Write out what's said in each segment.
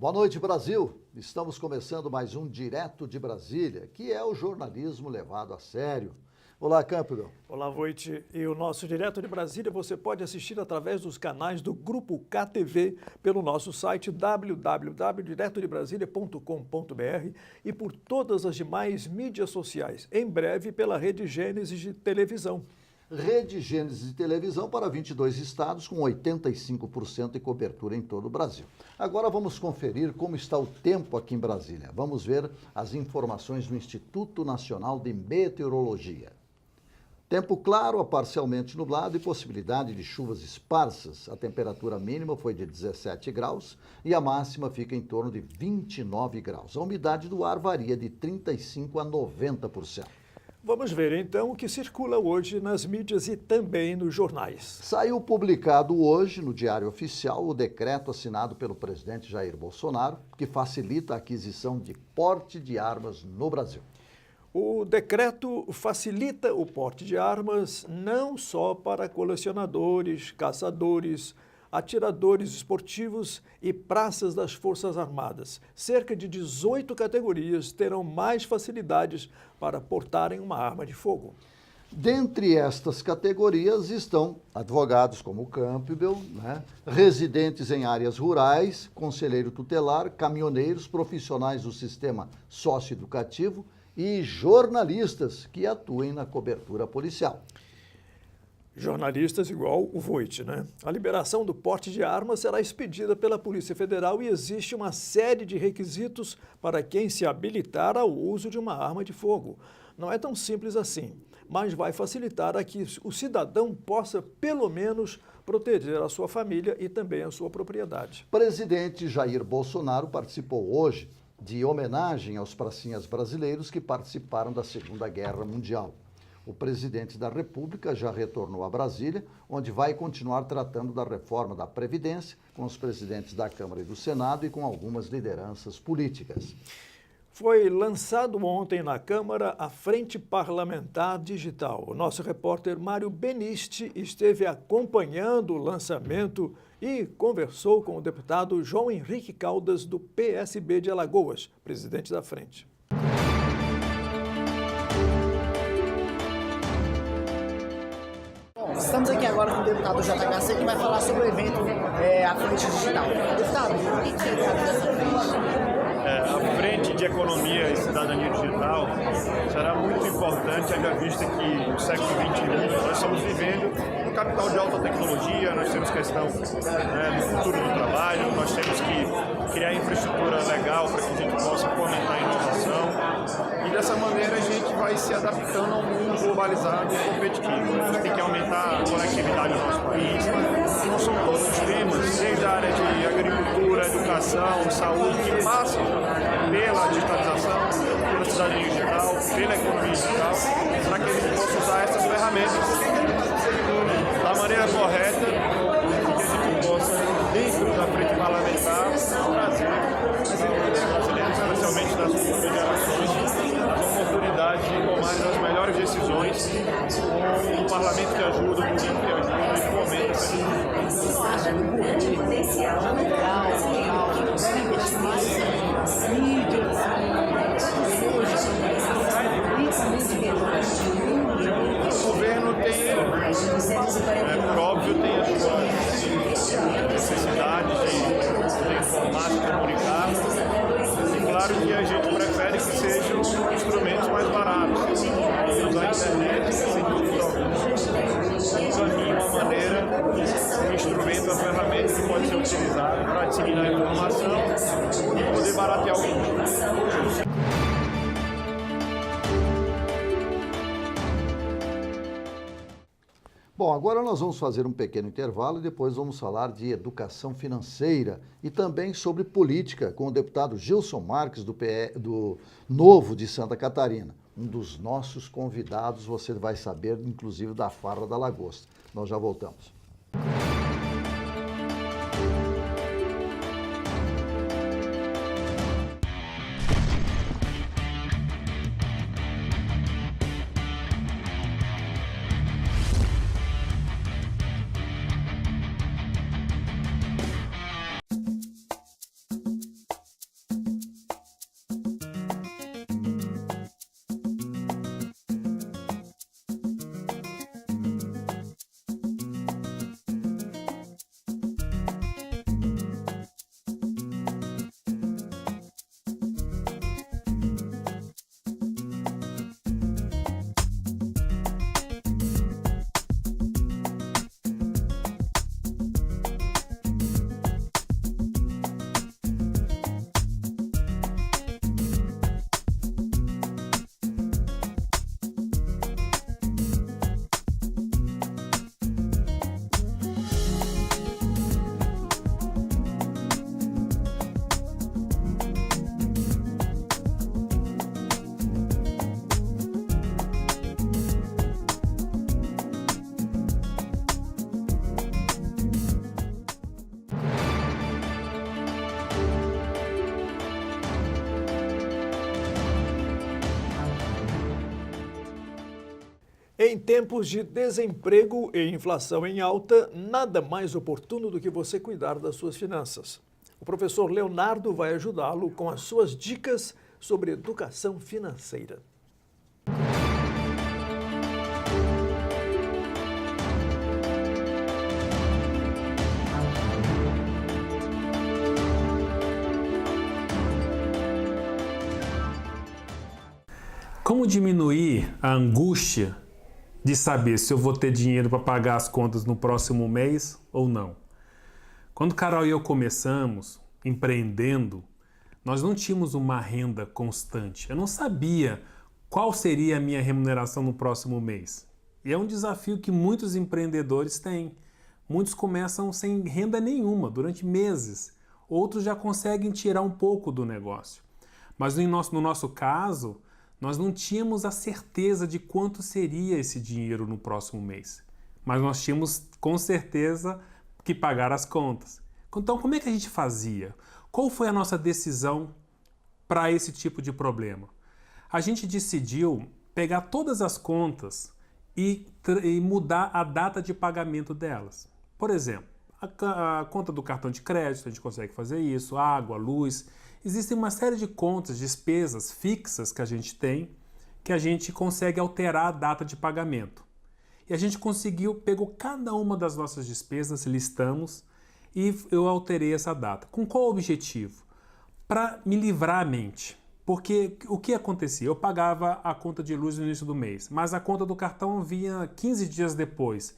Boa noite, Brasil. Estamos começando mais um Direto de Brasília, que é o jornalismo levado a sério. Olá, Campbell. Olá, Voit. E o nosso Direto de Brasília você pode assistir através dos canais do Grupo KTV, pelo nosso site www.diretodebrasilia.com.br e por todas as demais mídias sociais, em breve pela Rede Gênesis de Televisão. Rede Gênesis de Televisão para 22 estados, com 85% de cobertura em todo o Brasil. Agora vamos conferir como está o tempo aqui em Brasília. Vamos ver as informações do Instituto Nacional de Meteorologia. Tempo claro a parcialmente nublado e possibilidade de chuvas esparsas. A temperatura mínima foi de 17 graus e a máxima fica em torno de 29 graus. A umidade do ar varia de 35% a 90%. Vamos ver então o que circula hoje nas mídias e também nos jornais. Saiu publicado hoje no Diário Oficial o decreto assinado pelo presidente Jair Bolsonaro, que facilita a aquisição de porte de armas no Brasil. O decreto facilita o porte de armas não só para colecionadores, caçadores, atiradores esportivos e praças das Forças Armadas. Cerca de 18 categorias terão mais facilidades para portarem uma arma de fogo. Dentre estas categorias estão advogados como Campbell, residentes em áreas rurais, conselheiro tutelar, caminhoneiros, profissionais do sistema socioeducativo e jornalistas que atuem na cobertura policial. Jornalistas igual o Voit, né? A liberação do porte de armas será expedida pela Polícia Federal e existe uma série de requisitos para quem se habilitar ao uso de uma arma de fogo. Não é tão simples assim, mas vai facilitar a que o cidadão possa, pelo menos, proteger a sua família e também a sua propriedade. Presidente Jair Bolsonaro participou hoje de homenagem aos pracinhas brasileiros que participaram da Segunda Guerra Mundial. O presidente da República já retornou a Brasília, onde vai continuar tratando da reforma da Previdência com os presidentes da Câmara e do Senado e com algumas lideranças políticas. Foi lançado ontem na Câmara a Frente Parlamentar Digital. O nosso repórter Mário Benisti esteve acompanhando o lançamento e conversou com o deputado João Henrique Caldas, do PSB de Alagoas, presidente da Frente. Estamos aqui agora com o deputado JHC, que vai falar sobre o evento a Frente Digital. Deputado, o que é essa frente? A Frente de Economia e Cidadania Digital será muito importante, haja vista que no século XXI nós estamos vivendo um capital de alta tecnologia, nós temos questão do futuro do trabalho, nós temos que criar infraestrutura legal para que a gente possa fomentar a inovação e dessa maneira a gente vai se adaptando ao mundo globalizado e competitivo. A gente tem que aumentar a conectividade do nosso país, não são todos os temas, desde a área de agricultura, educação, saúde, que passam pela digitalização, pela cidadania digital, pela economia digital, para que a gente possa usar essas ferramentas da maneira correta e que a gente possa, dentro da frente parlamentar, trazer aos brasileiros, especialmente das futuras gerações, a oportunidade de tomar as melhores decisões com um parlamento que ajuda, um governo que ajuda e fomenta essa O governo tem, por óbvio, tem as suas necessidades de informar, de comunicar. E claro que a gente prefere que sejam instrumentos mais baratos. Usar a internet, sem dúvida alguma, um caminho, uma maneira, um instrumento, uma ferramenta que pode ser utilizado para disseminar a informação e poder baratear o custo. Bom, agora nós vamos fazer um pequeno intervalo e depois vamos falar de educação financeira e também sobre política com o deputado Gilson Marques, do Novo de Santa Catarina. Um dos nossos convidados, você vai saber, inclusive, da Farra da Lagosta. Nós já voltamos. Em tempos de desemprego e inflação em alta, nada mais oportuno do que você cuidar das suas finanças. O professor Leonardo vai ajudá-lo com as suas dicas sobre educação financeira. Como diminuir a angústia de saber se eu vou ter dinheiro para pagar as contas no próximo mês ou não? Quando Carol e eu começamos empreendendo, nós não tínhamos uma renda constante. Eu não sabia qual seria a minha remuneração no próximo mês. E é um desafio que muitos empreendedores têm. Muitos começam sem renda nenhuma durante meses. Outros já conseguem tirar um pouco do negócio. Mas no nosso caso, nós não tínhamos a certeza de quanto seria esse dinheiro no próximo mês. Mas nós tínhamos, com certeza, que pagar as contas. Então, como é que a gente fazia? Qual foi a nossa decisão para esse tipo de problema? A gente decidiu pegar todas as contas e mudar a data de pagamento delas. Por exemplo, a conta do cartão de crédito, a gente consegue fazer isso, água, luz. Existem uma série de contas, despesas fixas que a gente tem, que a gente consegue alterar a data de pagamento. E a gente pegou cada uma das nossas despesas, listamos, e eu alterei essa data. Com qual objetivo? Para me livrar a mente. Porque o que acontecia? Eu pagava a conta de luz no início do mês, mas a conta do cartão vinha 15 dias depois.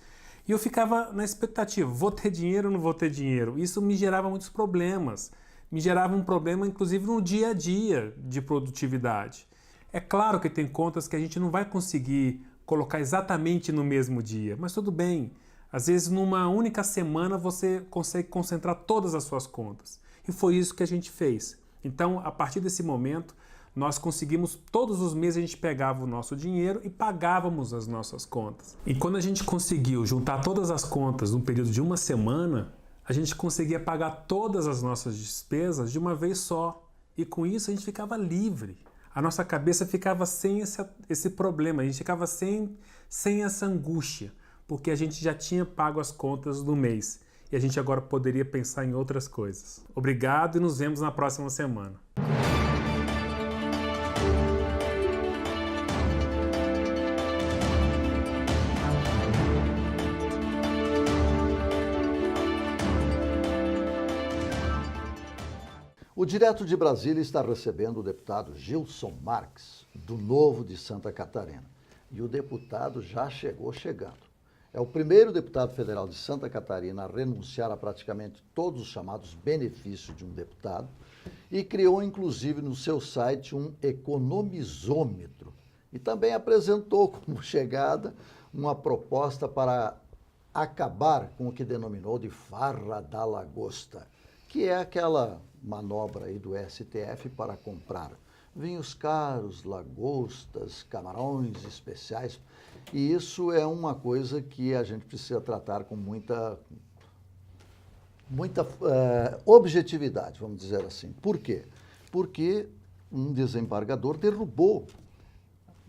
E eu ficava na expectativa, vou ter dinheiro ou não vou ter dinheiro? Isso me gerava muitos problemas. Me gerava um problema, inclusive, no dia a dia de produtividade. É claro que tem contas que a gente não vai conseguir colocar exatamente no mesmo dia, mas tudo bem. Às vezes, numa única semana, você consegue concentrar todas as suas contas. E foi isso que a gente fez. Então, a partir desse momento, nós conseguimos, todos os meses a gente pegava o nosso dinheiro e pagávamos as nossas contas. E quando a gente conseguiu juntar todas as contas num período de uma semana, a gente conseguia pagar todas as nossas despesas de uma vez só. E com isso a gente ficava livre. A nossa cabeça ficava sem esse problema, a gente ficava sem essa angústia, porque a gente já tinha pago as contas do mês. E a gente agora poderia pensar em outras coisas. Obrigado e nos vemos na próxima semana. O Direto de Brasília está recebendo o deputado Gilson Marques, do Novo de Santa Catarina. E o deputado já chegando. É o primeiro deputado federal de Santa Catarina a renunciar a praticamente todos os chamados benefícios de um deputado e criou, inclusive, no seu site um economizômetro. E também apresentou como chegada uma proposta para acabar com o que denominou de farra da lagosta, que é aquela manobra aí do STF para comprar vinhos caros, lagostas, camarões especiais. E isso é uma coisa que a gente precisa tratar com muita objetividade, vamos dizer assim. Por quê? Porque um desembargador derrubou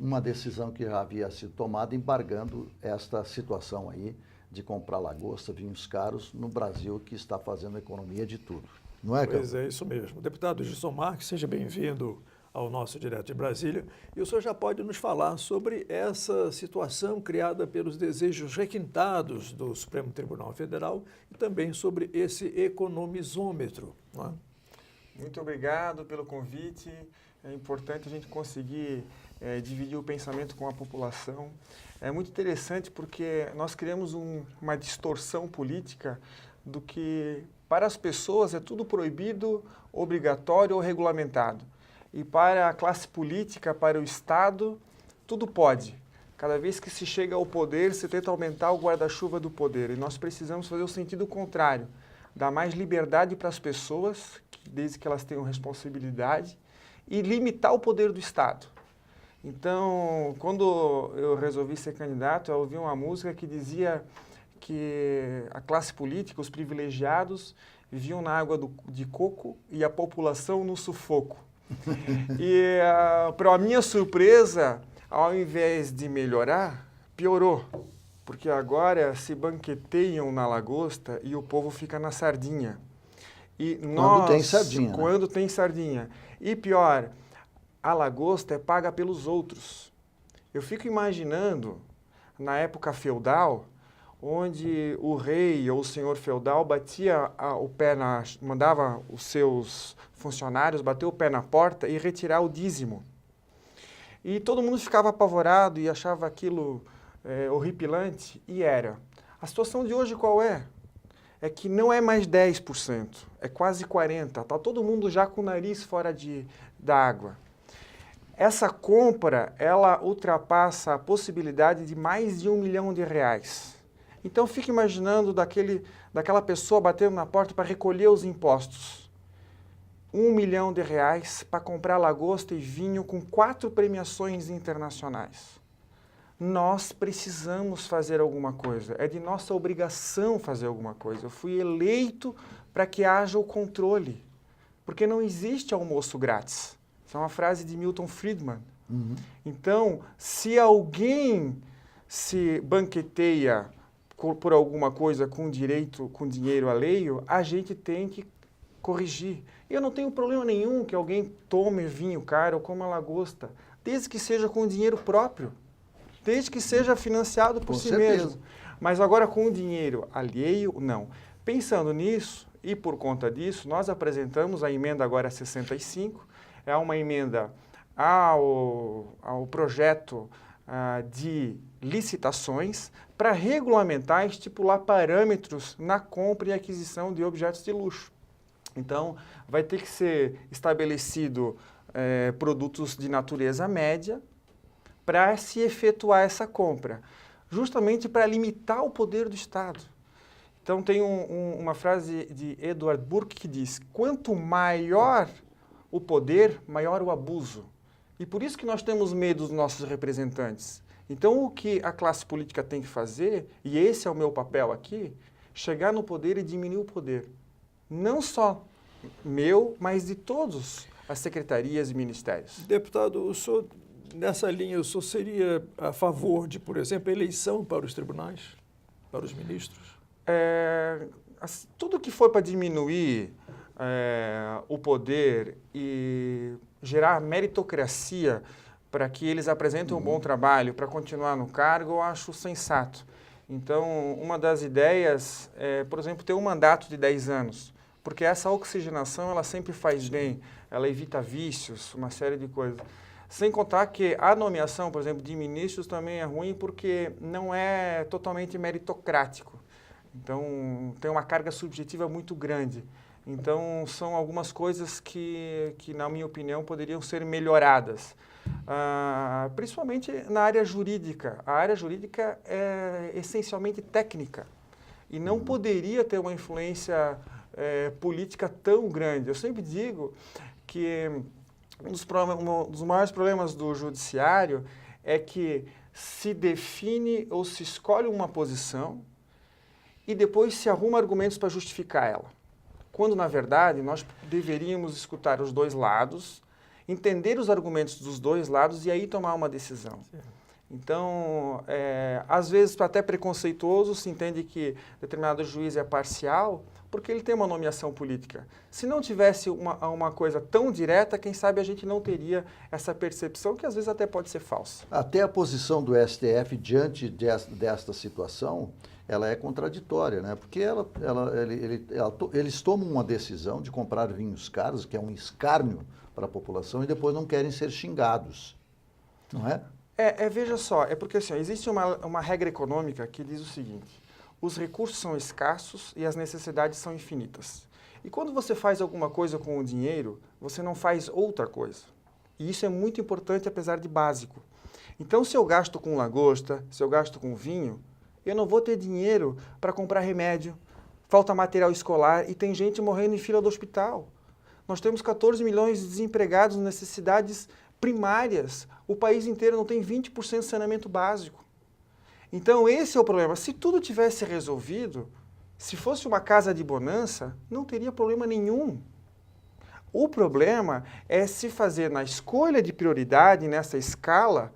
uma decisão que já havia sido tomada, embargando esta situação aí de comprar lagosta, vinhos caros no Brasil, que está fazendo economia de tudo. Não é, Carlos? Pois é, isso mesmo. Deputado Gilson Marques, seja bem-vindo ao nosso Direto de Brasília. E o senhor já pode nos falar sobre essa situação criada pelos desejos requintados do Supremo Tribunal Federal e também sobre esse economizômetro. Não é? Muito obrigado pelo convite. É importante a gente conseguir dividir o pensamento com a população. É muito interessante porque nós criamos uma distorção política do que para as pessoas é tudo proibido, obrigatório ou regulamentado. E para a classe política, para o Estado, tudo pode. Cada vez que se chega ao poder, se tenta aumentar o guarda-chuva do poder. E nós precisamos fazer o sentido contrário. Dar mais liberdade para as pessoas, desde que elas tenham responsabilidade, e limitar o poder do Estado. Então, quando eu resolvi ser candidato, eu ouvi uma música que dizia que a classe política, os privilegiados, viviam na água de coco e a população no sufoco. E, para a minha surpresa, ao invés de melhorar, piorou, porque agora se banqueteiam na lagosta e o povo fica na sardinha. E Quando tem sardinha. Quando tem sardinha. E pior, a lagosta é paga pelos outros. Eu fico imaginando, na época feudal, onde o rei ou o senhor feudal batia o pé mandava os seus funcionários bater o pé na porta e retirar o dízimo. E todo mundo ficava apavorado e achava aquilo horripilante, e era. A situação de hoje qual é? É que não é mais 10%, é quase 40%. Está todo mundo já com o nariz fora da água. Essa compra, ela ultrapassa a possibilidade de mais de R$1 milhão. Então, fique imaginando daquela pessoa batendo na porta para recolher os impostos. R$1 milhão para comprar lagosta e vinho com 4 premiações internacionais. Nós precisamos fazer alguma coisa. É de nossa obrigação fazer alguma coisa. Eu fui eleito para que haja o controle. Porque não existe almoço grátis. Essa é uma frase de Milton Friedman. Então, se alguém se banqueteia por alguma coisa com dinheiro alheio, a gente tem que corrigir. Eu não tenho problema nenhum que alguém tome vinho caro ou coma lagosta, desde que seja com dinheiro próprio, desde que seja financiado por si mesmo. Mas agora com dinheiro alheio, não. Pensando nisso, e por conta disso, nós apresentamos a emenda agora 65, é uma emenda ao projeto de licitações para regulamentar e estipular parâmetros na compra e aquisição de objetos de luxo. Então, vai ter que ser estabelecido produtos de natureza média para se efetuar essa compra, justamente para limitar o poder do Estado. Então, tem uma frase de Edward Burke que diz: quanto maior o poder, maior o abuso. E por isso que nós temos medo dos nossos representantes. Então, o que a classe política tem que fazer, e esse é o meu papel aqui, chegar no poder e diminuir o poder. Não só meu, mas de todas as secretarias e ministérios. Deputado, o senhor, nessa linha, o senhor seria a favor de, por exemplo, eleição para os tribunais, para os ministros? Tudo que for para diminuir o poder e gerar meritocracia para que eles apresentem um bom trabalho, para continuar no cargo, eu acho sensato. Então, uma das ideias é, por exemplo, ter um mandato de 10 anos, porque essa oxigenação ela sempre faz bem, ela evita vícios, uma série de coisas. Sem contar que a nomeação, por exemplo, de ministros também é ruim porque não é totalmente meritocrático. Então, tem uma carga subjetiva muito grande. Então, são algumas coisas que na minha opinião, poderiam ser melhoradas. Principalmente na área jurídica. A área jurídica é essencialmente técnica e não poderia ter uma influência política tão grande. Eu sempre digo que um dos maiores problemas do judiciário é que se define ou se escolhe uma posição e depois se arruma argumentos para justificar ela. Quando, na verdade, nós deveríamos escutar os dois lados, entender os argumentos dos dois lados e aí tomar uma decisão. Então, às vezes, até preconceituoso, se entende que determinado juiz é parcial porque ele tem uma nomeação política. Se não tivesse uma coisa tão direta, quem sabe a gente não teria essa percepção, que às vezes até pode ser falsa. Até a posição do STF diante desta situação, ela é contraditória, né? Porque eles tomam uma decisão de comprar vinhos caros, que é um escárnio para a população, e depois não querem ser xingados, não é? Veja só, é porque assim, existe uma regra econômica que diz o seguinte: os recursos são escassos e as necessidades são infinitas. E quando você faz alguma coisa com o dinheiro, você não faz outra coisa. E isso é muito importante, apesar de básico. Então, se eu gasto com lagosta, se eu gasto com vinho, eu não vou ter dinheiro para comprar remédio, falta material escolar e tem gente morrendo em fila do hospital. Nós temos 14 milhões de desempregados, necessidades primárias. O país inteiro não tem 20% de saneamento básico. Então, esse é o problema. Se tudo tivesse resolvido, se fosse uma casa de bonança, não teria problema nenhum. O problema é se fazer na escolha de prioridade, nessa escala,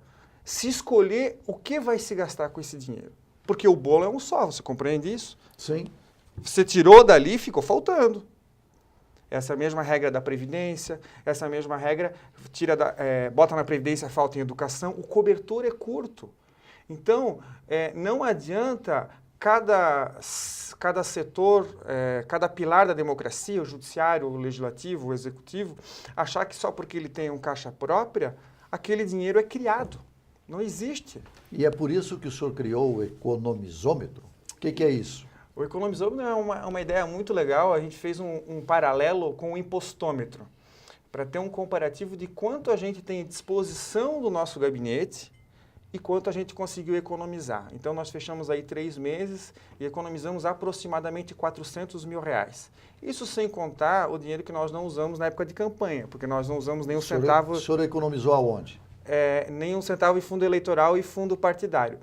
se escolher o que vai se gastar com esse dinheiro. Porque o bolo é um só, você compreende isso? Sim. Você tirou dali, ficou faltando. Essa mesma regra da Previdência, essa mesma regra bota na Previdência, falta em educação, o cobertor é curto. Então, não adianta cada setor, cada pilar da democracia, o judiciário, o legislativo, o executivo, achar que só porque ele tem um caixa própria, aquele dinheiro é criado. Não existe. E é por isso que o senhor criou o economizômetro? O que é isso? O economizômetro é uma ideia muito legal. A gente fez um paralelo com o impostômetro, para ter um comparativo de quanto a gente tem à disposição do nosso gabinete e quanto a gente conseguiu economizar. Então, nós fechamos aí 3 meses e economizamos aproximadamente R$400 mil. Isso sem contar o dinheiro que nós não usamos na época de campanha, porque nós não usamos nenhum centavo... O senhor economizou aonde? Nenhum centavo em fundo eleitoral e fundo partidário.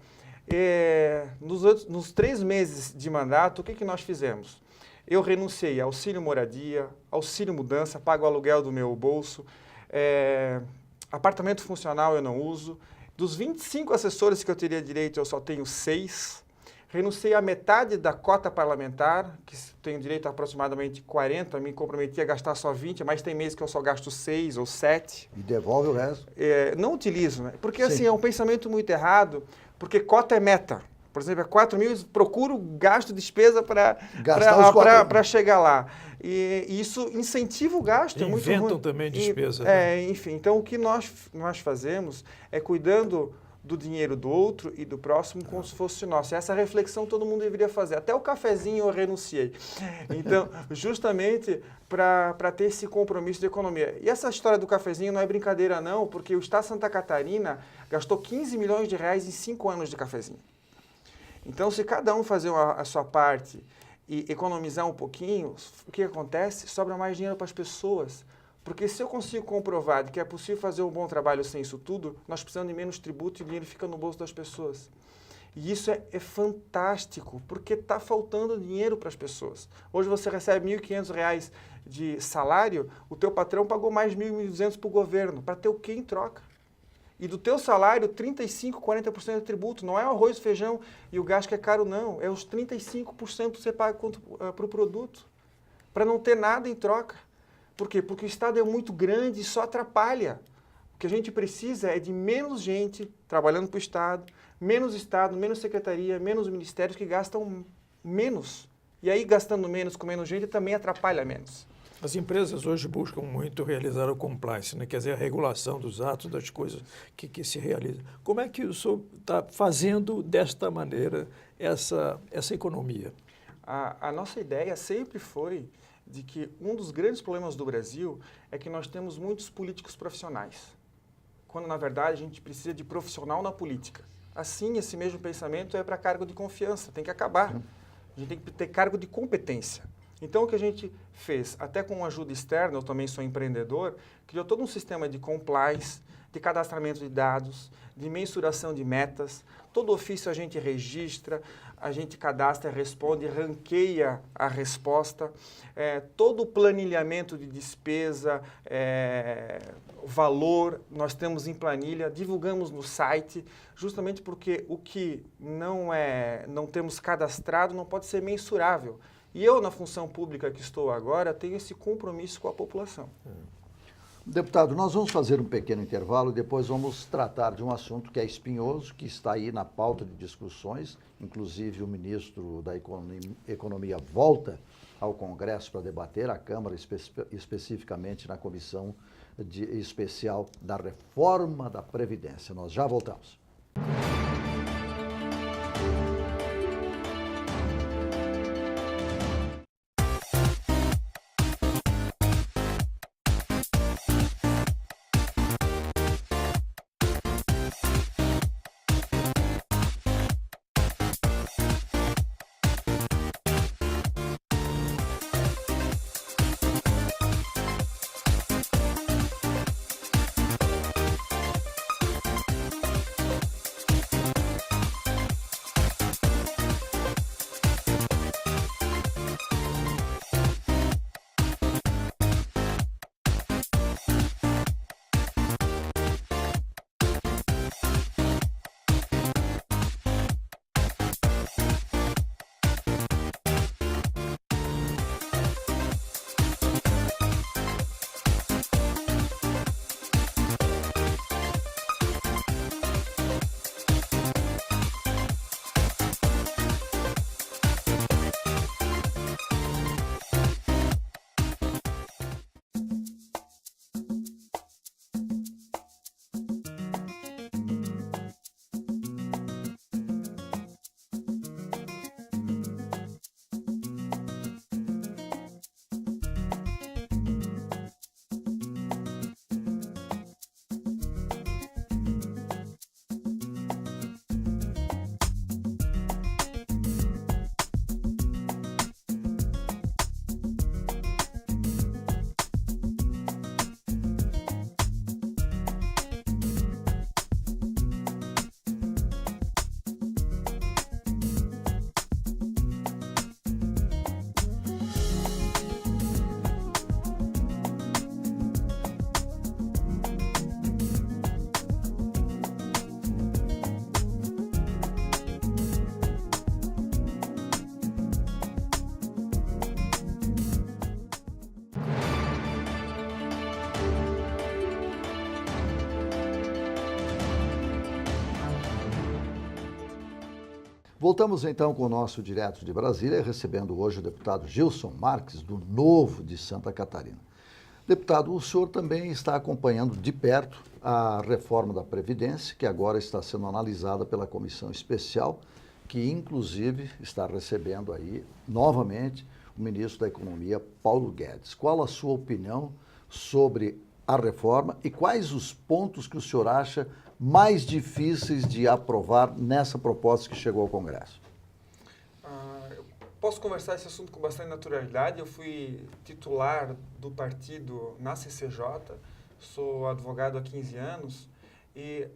Nos 3 meses de mandato, o que nós fizemos? Eu renunciei a auxílio moradia, auxílio mudança, pago o aluguel do meu bolso, apartamento funcional eu não uso. Dos 25 assessores que eu teria direito, eu só tenho 6. Renunciei a metade da cota parlamentar, que tenho direito a aproximadamente 40, me comprometi a gastar só 20, mas tem meses que eu só gasto 6 ou 7. E devolve o resto? Não utilizo, né? Porque assim, é um pensamento muito errado, porque cota é meta. Por exemplo, é 4 mil, procuro gasto, despesa para chegar lá. E isso incentiva o gasto. Inventam também despesa. Enfim, então o que nós fazemos é cuidando do dinheiro do outro e do próximo como se fosse nosso. Essa reflexão todo mundo deveria fazer. Até o cafezinho eu renunciei. Então, justamente para ter esse compromisso de economia. E essa história do cafezinho não é brincadeira não, porque o Estado de Santa Catarina gastou R$15 milhões em 5 anos de cafezinho. Então, se cada um fazer a sua parte e economizar um pouquinho, o que acontece? Sobra mais dinheiro para as pessoas. Porque se eu consigo comprovar de que é possível fazer um bom trabalho sem isso tudo, nós precisamos de menos tributo e o dinheiro fica no bolso das pessoas. E isso é fantástico, porque está faltando dinheiro para as pessoas. Hoje você recebe R$1.500 de salário, o teu patrão pagou mais de R$1.200 para o governo. Para ter o quê em troca? E do teu salário, 35%, 40% é tributo. Não é o arroz, feijão e o gás que é caro, não. É os 35% que você paga para o produto. Para não ter nada em troca. Por quê? Porque o Estado é muito grande e só atrapalha. O que a gente precisa é de menos gente trabalhando para o Estado, menos secretaria, menos ministérios que gastam menos. E aí, gastando menos com menos gente, também atrapalha menos. As empresas hoje buscam muito realizar o compliance, né? Quer dizer, a regulação dos atos, das coisas que se realizam. Como é que o senhor está fazendo desta maneira essa economia? A nossa ideia sempre foi de que um dos grandes problemas do Brasil é que nós temos muitos políticos profissionais, quando, na verdade, a gente precisa de profissional na política. Assim, esse mesmo pensamento é para cargo de confiança, tem que acabar. A gente tem que ter cargo de competência. Então, o que a gente fez, até com ajuda externa, eu também sou empreendedor, criou todo um sistema de compliance, de cadastramento de dados, de mensuração de metas. Todo ofício a gente registra, a gente cadastra, responde, ranqueia a resposta. Todo o planilhamento de despesa, valor, nós temos em planilha, divulgamos no site, justamente porque o que não temos cadastrado não pode ser mensurável. E eu, na função pública que estou agora, tenho esse compromisso com a população. Deputado, nós vamos fazer um pequeno intervalo e depois vamos tratar de um assunto que é espinhoso, que está aí na pauta de discussões. Inclusive, o ministro da Economia volta ao Congresso para debater, a Câmara, especificamente na Comissão Especial da Reforma da Previdência. Nós já voltamos. Voltamos então com o nosso Direto de Brasília, recebendo hoje o deputado Gilson Marques, do Novo de Santa Catarina. Deputado, o senhor também está acompanhando de perto a reforma da Previdência, que agora está sendo analisada pela Comissão Especial, que inclusive está recebendo aí novamente o ministro da Economia, Paulo Guedes. Qual a sua opinião sobre a reforma e quais os pontos que o senhor acha mais difíceis de aprovar nessa proposta que chegou ao Congresso? Eu posso conversar esse assunto com bastante naturalidade. Eu fui titular do partido na CCJ, sou advogado há 15 anos e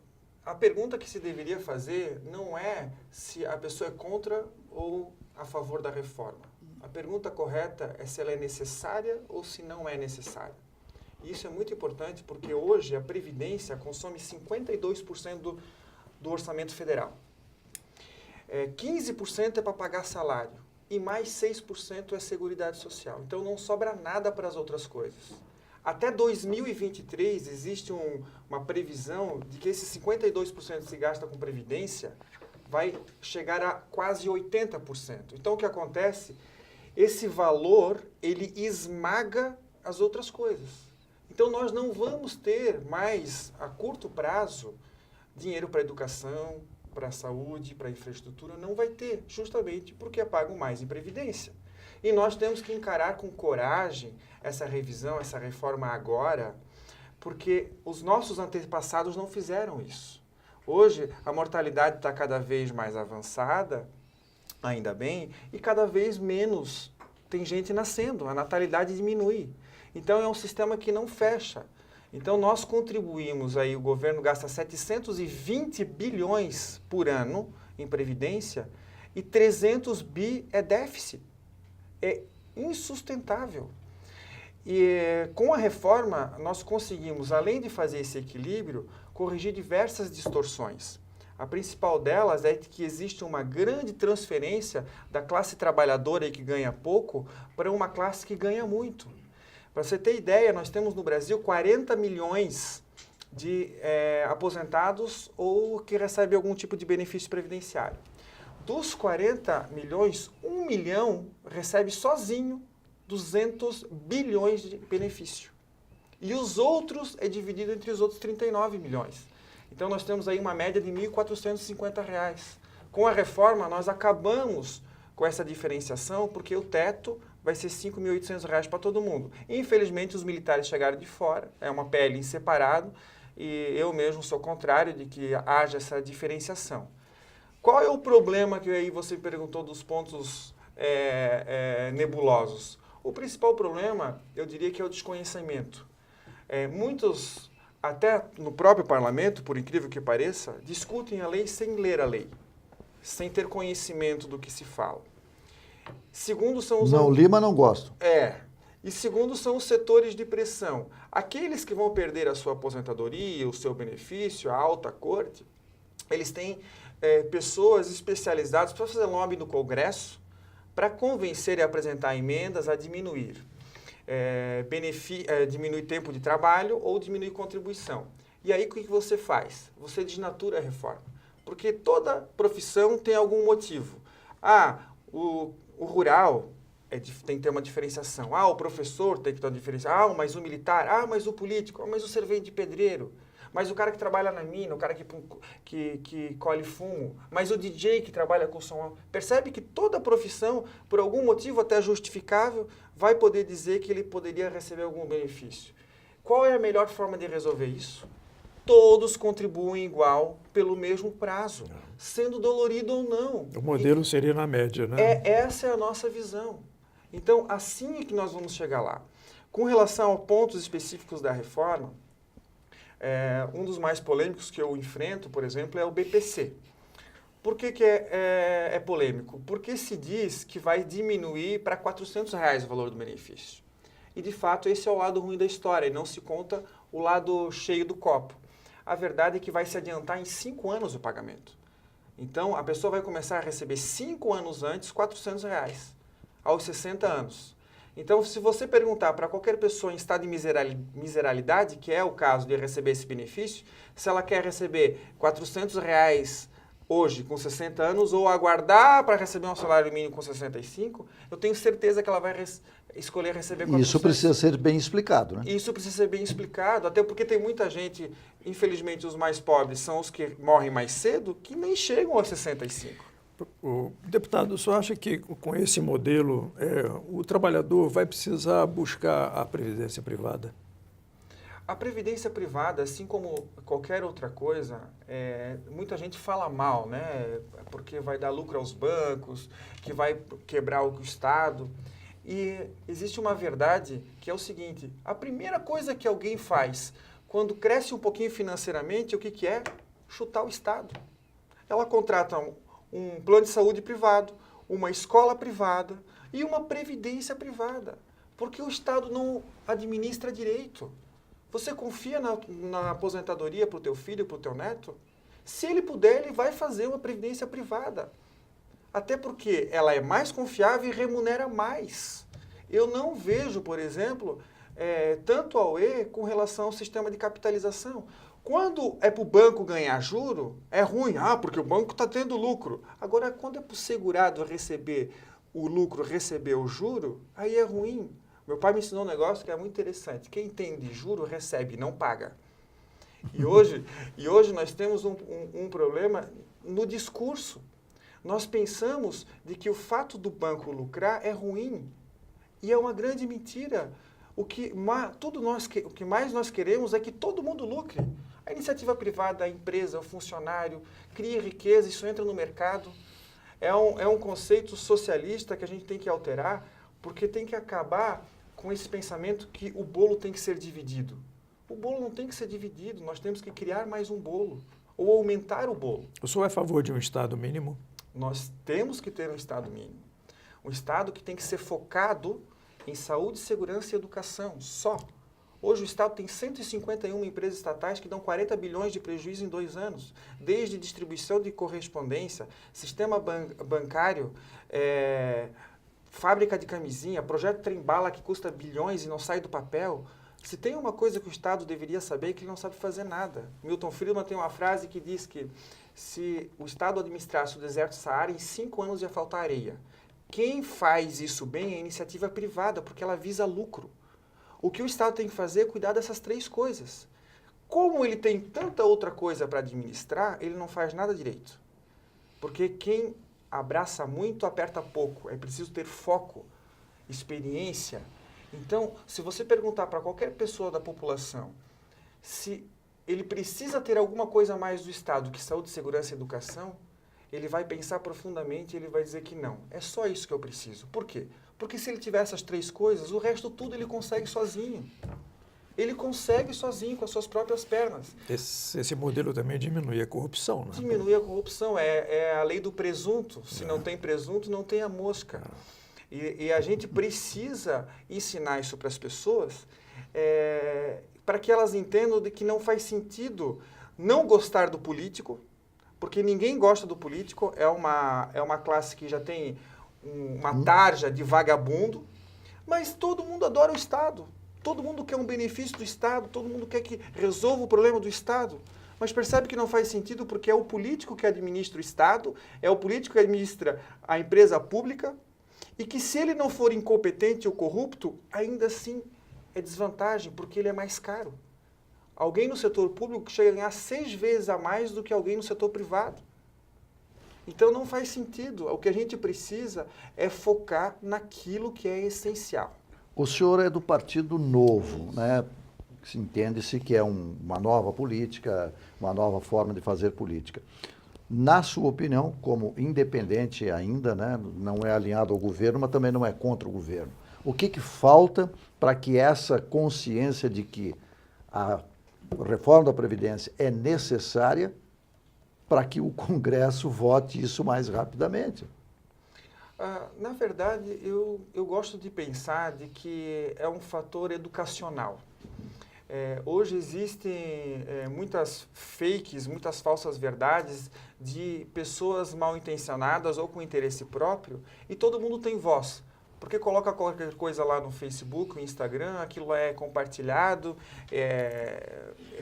a pergunta que se deveria fazer não é se a pessoa é contra ou a favor da reforma. A pergunta correta é se ela é necessária ou se não é necessária. E isso é muito importante porque hoje a Previdência consome 52% do orçamento federal. 15% é para pagar salário e mais 6% é Seguridade Social. Então não sobra nada para as outras coisas. Até 2023 existe uma previsão de que esse 52% que se gasta com Previdência vai chegar a quase 80%. Então o que acontece? Esse valor, ele esmaga as outras coisas. Então nós não vamos ter mais, a curto prazo, dinheiro para educação, para saúde, para infraestrutura, não vai ter, justamente porque pagam mais em Previdência. E nós temos que encarar com coragem essa revisão, essa reforma agora, porque os nossos antepassados não fizeram isso. Hoje, a mortalidade está cada vez mais avançada, ainda bem, e cada vez menos tem gente nascendo, a natalidade diminui. Então, é um sistema que não fecha. Então, nós contribuímos, aí o governo gasta 720 bilhões por ano em Previdência e 300 bi é déficit. É insustentável. E com a reforma, nós conseguimos, além de fazer esse equilíbrio, corrigir diversas distorções. A principal delas é que existe uma grande transferência da classe trabalhadora que ganha pouco para uma classe que ganha muito. Para você ter ideia, nós temos no Brasil 40 milhões de aposentados ou que recebem algum tipo de benefício previdenciário. Dos 40 milhões, 1 milhão recebe sozinho 200 bilhões de benefício. E os outros é dividido entre os outros 39 milhões. Então, nós temos aí uma média de R$ 1.450. Com a reforma, nós acabamos com essa diferenciação, porque o teto vai ser R$ 5.800 para todo mundo. Infelizmente, os militares chegaram de fora, é uma PL em separado, e eu mesmo sou contrário de que haja essa diferenciação. Qual é o problema que aí você perguntou dos pontos nebulosos? O principal problema, eu diria que é o desconhecimento. Muitos, até no próprio parlamento, por incrível que pareça, discutem a lei sem ler a lei, sem ter conhecimento do que se fala. Segundo são os... Não li, mas não gosto. E segundo são os setores de pressão. Aqueles que vão perder a sua aposentadoria, o seu benefício, a alta corte, eles têm pessoas especializadas para fazer lobby no Congresso, para convencer e apresentar emendas a diminuir. Diminuir tempo de trabalho ou diminuir contribuição. E aí o que você faz? Você desnatura a reforma. Porque toda profissão tem algum motivo. O rural tem que ter uma diferenciação. O professor tem que ter uma diferenciação. Mas o militar. Mas o político. Mas o servente de pedreiro. Mas o cara que trabalha na mina, o cara que colhe fumo, mas o DJ que trabalha com som. Percebe que toda profissão, por algum motivo até justificável, vai poder dizer que ele poderia receber algum benefício. Qual é a melhor forma de resolver isso? Todos contribuem igual pelo mesmo prazo, sendo dolorido ou não. O modelo seria na média, né? Essa é a nossa visão. Então, assim é que nós vamos chegar lá. Com relação a pontos específicos da reforma, um dos mais polêmicos que eu enfrento, por exemplo, é o BPC. Por que é polêmico? Porque se diz que vai diminuir para R$ 400 o valor do benefício. E, de fato, esse é o lado ruim da história, e não se conta o lado cheio do copo. A verdade é que vai se adiantar em 5 anos o pagamento. Então, a pessoa vai começar a receber 5 anos antes R$ 400, aos 60 anos. Então, se você perguntar para qualquer pessoa em estado de miserabilidade, que é o caso de receber esse benefício, se ela quer receber R$ 400 hoje com 60 anos ou aguardar para receber um salário mínimo com 65, eu tenho certeza que ela vai escolher receber 400. Isso precisa ser bem explicado, né? Isso precisa ser bem explicado, até porque tem muita gente, infelizmente os mais pobres são os que morrem mais cedo, que nem chegam aos 65. O deputado, o senhor acha que com esse modelo o trabalhador vai precisar buscar a previdência privada? A previdência privada, assim como qualquer outra coisa, muita gente fala mal, né? Porque vai dar lucro aos bancos, que vai quebrar o Estado. E existe uma verdade que é o seguinte: a primeira coisa que alguém faz quando cresce um pouquinho financeiramente, o que é? Chutar o Estado. Ela contrata um plano de saúde privado, uma escola privada e uma previdência privada, porque o Estado não administra direito. Você confia na aposentadoria para o teu filho, para o teu neto? Se ele puder, ele vai fazer uma previdência privada. Até porque ela é mais confiável e remunera mais. Eu não vejo, por exemplo, tanto AUE com relação ao sistema de capitalização. Quando é para o banco ganhar juro, é ruim, porque o banco está tendo lucro. Agora, quando é para o segurado receber o lucro, receber o juro, aí é ruim. Meu pai me ensinou um negócio que é muito interessante. Quem tem de juro, recebe, não paga. E hoje nós temos um problema no discurso. Nós pensamos de que o fato do banco lucrar é ruim. E é uma grande mentira. O que mais nós queremos é que todo mundo lucre. A iniciativa privada, a empresa, o funcionário, cria riqueza, isso entra no mercado. É um conceito socialista que a gente tem que alterar, porque tem que acabar com esse pensamento que o bolo tem que ser dividido. O bolo não tem que ser dividido, nós temos que criar mais um bolo, ou aumentar o bolo. O senhor é a favor de um Estado mínimo? Nós temos que ter um Estado mínimo. Um Estado que tem que ser focado em saúde, segurança e educação, só. Hoje o Estado tem 151 empresas estatais que dão 40 bilhões de prejuízo em 2 anos, desde distribuição de correspondência, sistema bancário, fábrica de camisinha, projeto trem-bala que custa bilhões e não sai do papel. Se tem uma coisa que o Estado deveria saber é que ele não sabe fazer nada. Milton Friedman tem uma frase que diz que se o Estado administrasse o deserto Saara, em 5 anos ia faltar areia. Quem faz isso bem é a iniciativa privada, porque ela visa lucro. O que o Estado tem que fazer é cuidar dessas 3 coisas. Como ele tem tanta outra coisa para administrar, ele não faz nada direito. Porque quem abraça muito, aperta pouco. É preciso ter foco, experiência. Então, se você perguntar para qualquer pessoa da população se ele precisa ter alguma coisa mais do Estado que saúde, segurança e educação, ele vai pensar profundamente e ele vai dizer que não. É só isso que eu preciso. Por quê? Porque se ele tiver essas 3 coisas, o resto tudo ele consegue sozinho. Ele consegue sozinho, com as suas próprias pernas. Esse modelo também diminui a corrupção, né? Diminui a corrupção, é a lei do presunto. Se não tem presunto, não tem a mosca. E a gente precisa ensinar isso para as pessoas, para que elas entendam de que não faz sentido não gostar do político, porque ninguém gosta do político, é uma classe que já tem uma tarja de vagabundo, mas todo mundo adora o Estado. Todo mundo quer um benefício do Estado, todo mundo quer que resolva o problema do Estado. Mas percebe que não faz sentido porque é o político que administra o Estado, é o político que administra a empresa pública, e que se ele não for incompetente ou corrupto, ainda assim é desvantagem, porque ele é mais caro. Alguém no setor público chega a ganhar 6 vezes a mais do que alguém no setor privado. Então não faz sentido. O que a gente precisa é focar naquilo que é essencial. O senhor é do Partido Novo, né? Entende-se que é uma nova política, uma nova forma de fazer política. Na sua opinião, como independente ainda, né? Não é alinhado ao governo, mas também não é contra o governo. O que falta para que essa consciência de que a reforma da Previdência é necessária para que o Congresso vote isso mais rapidamente? Na verdade, eu gosto de pensar de que é um fator educacional. Hoje existem muitas fakes, muitas falsas verdades de pessoas mal intencionadas ou com interesse próprio, e todo mundo tem voz. Porque coloca qualquer coisa lá no Facebook, no Instagram, aquilo é compartilhado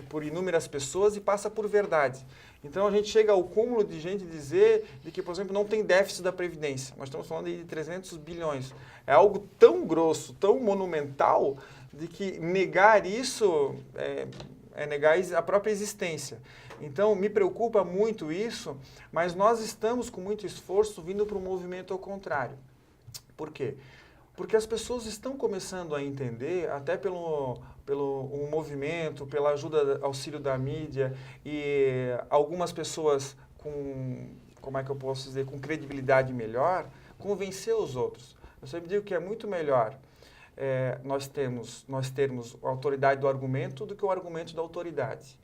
por inúmeras pessoas e passa por verdade. Então a gente chega ao cúmulo de gente dizer de que, por exemplo, não tem déficit da Previdência. Nós estamos falando de 300 bilhões. É algo tão grosso, tão monumental, de que negar isso é negar a própria existência. Então, me preocupa muito isso, mas nós estamos com muito esforço vindo para um movimento ao contrário. Por quê? Porque as pessoas estão começando a entender, até pelo um movimento, pela ajuda, auxílio da mídia, e algumas pessoas com, como é que eu posso dizer, com credibilidade melhor, convencer os outros. Eu sempre digo que é muito melhor nós termos a autoridade do argumento do que o argumento da autoridade.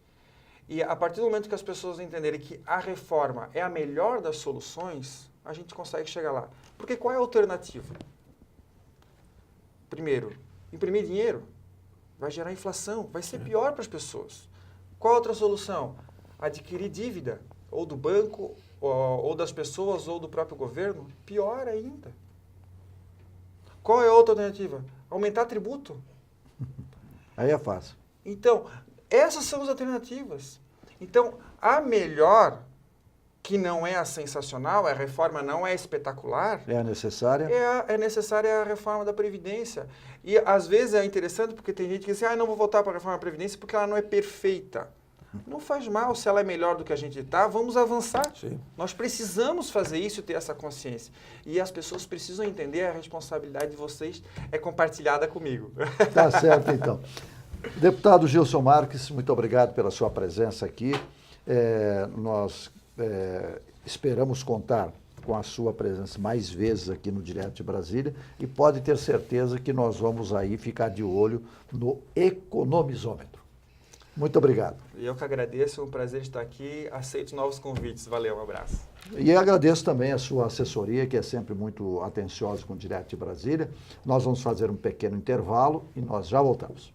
E a partir do momento que as pessoas entenderem que a reforma é a melhor das soluções, a gente consegue chegar lá. Porque qual é a alternativa? Primeiro, imprimir dinheiro vai gerar inflação, vai ser pior para as pessoas. Qual a outra solução? Adquirir dívida, ou do banco, ou das pessoas, ou do próprio governo? Pior ainda. Qual é a outra alternativa? Aumentar tributo. Aí é fácil. Então, essas são as alternativas. Então, a melhor, que não é a sensacional, a reforma não é espetacular, É necessária? é necessária a reforma da Previdência. E, às vezes, é interessante porque tem gente que diz assim, não vou votar para a reforma da Previdência porque ela não é perfeita. Não faz mal, se ela é melhor do que a gente está, vamos avançar. Sim. Nós precisamos fazer isso e ter essa consciência. E as pessoas precisam entender a responsabilidade de vocês é compartilhada comigo. Tá certo, então. Deputado Gilson Marques, muito obrigado pela sua presença aqui. Nós esperamos contar com a sua presença mais vezes aqui no Direto de Brasília e pode ter certeza que nós vamos aí ficar de olho no economizômetro. Muito obrigado. E eu que agradeço, é um prazer estar aqui. Aceito novos convites. Valeu, um abraço. E agradeço também a sua assessoria, que é sempre muito atenciosa com o Direto de Brasília. Nós vamos fazer um pequeno intervalo e nós já voltamos.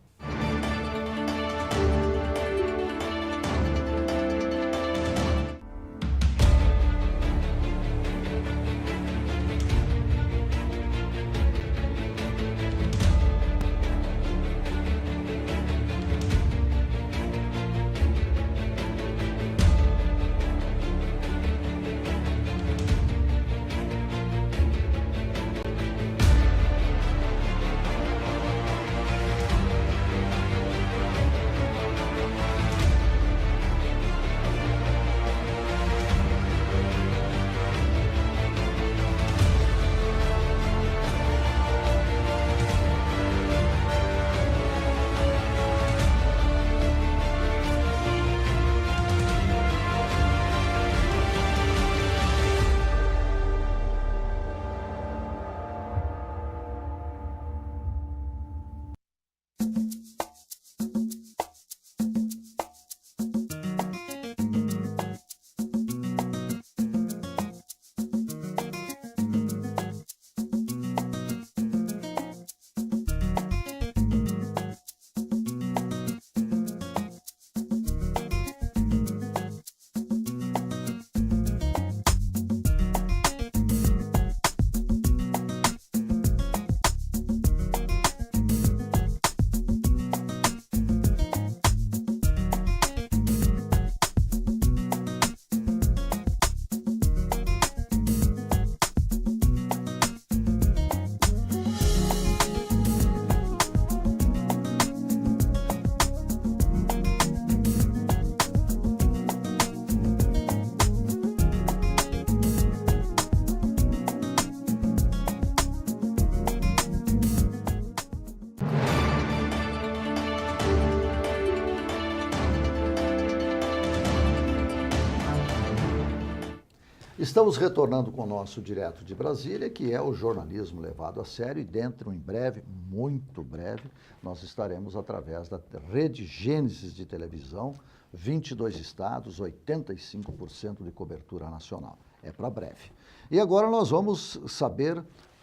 Estamos retornando com o nosso Direto de Brasília, que é o jornalismo levado a sério, e dentro, em breve, muito breve, nós estaremos através da Rede Gênesis de televisão, 22 estados, 85% de cobertura nacional. É para breve. E agora nós vamos saber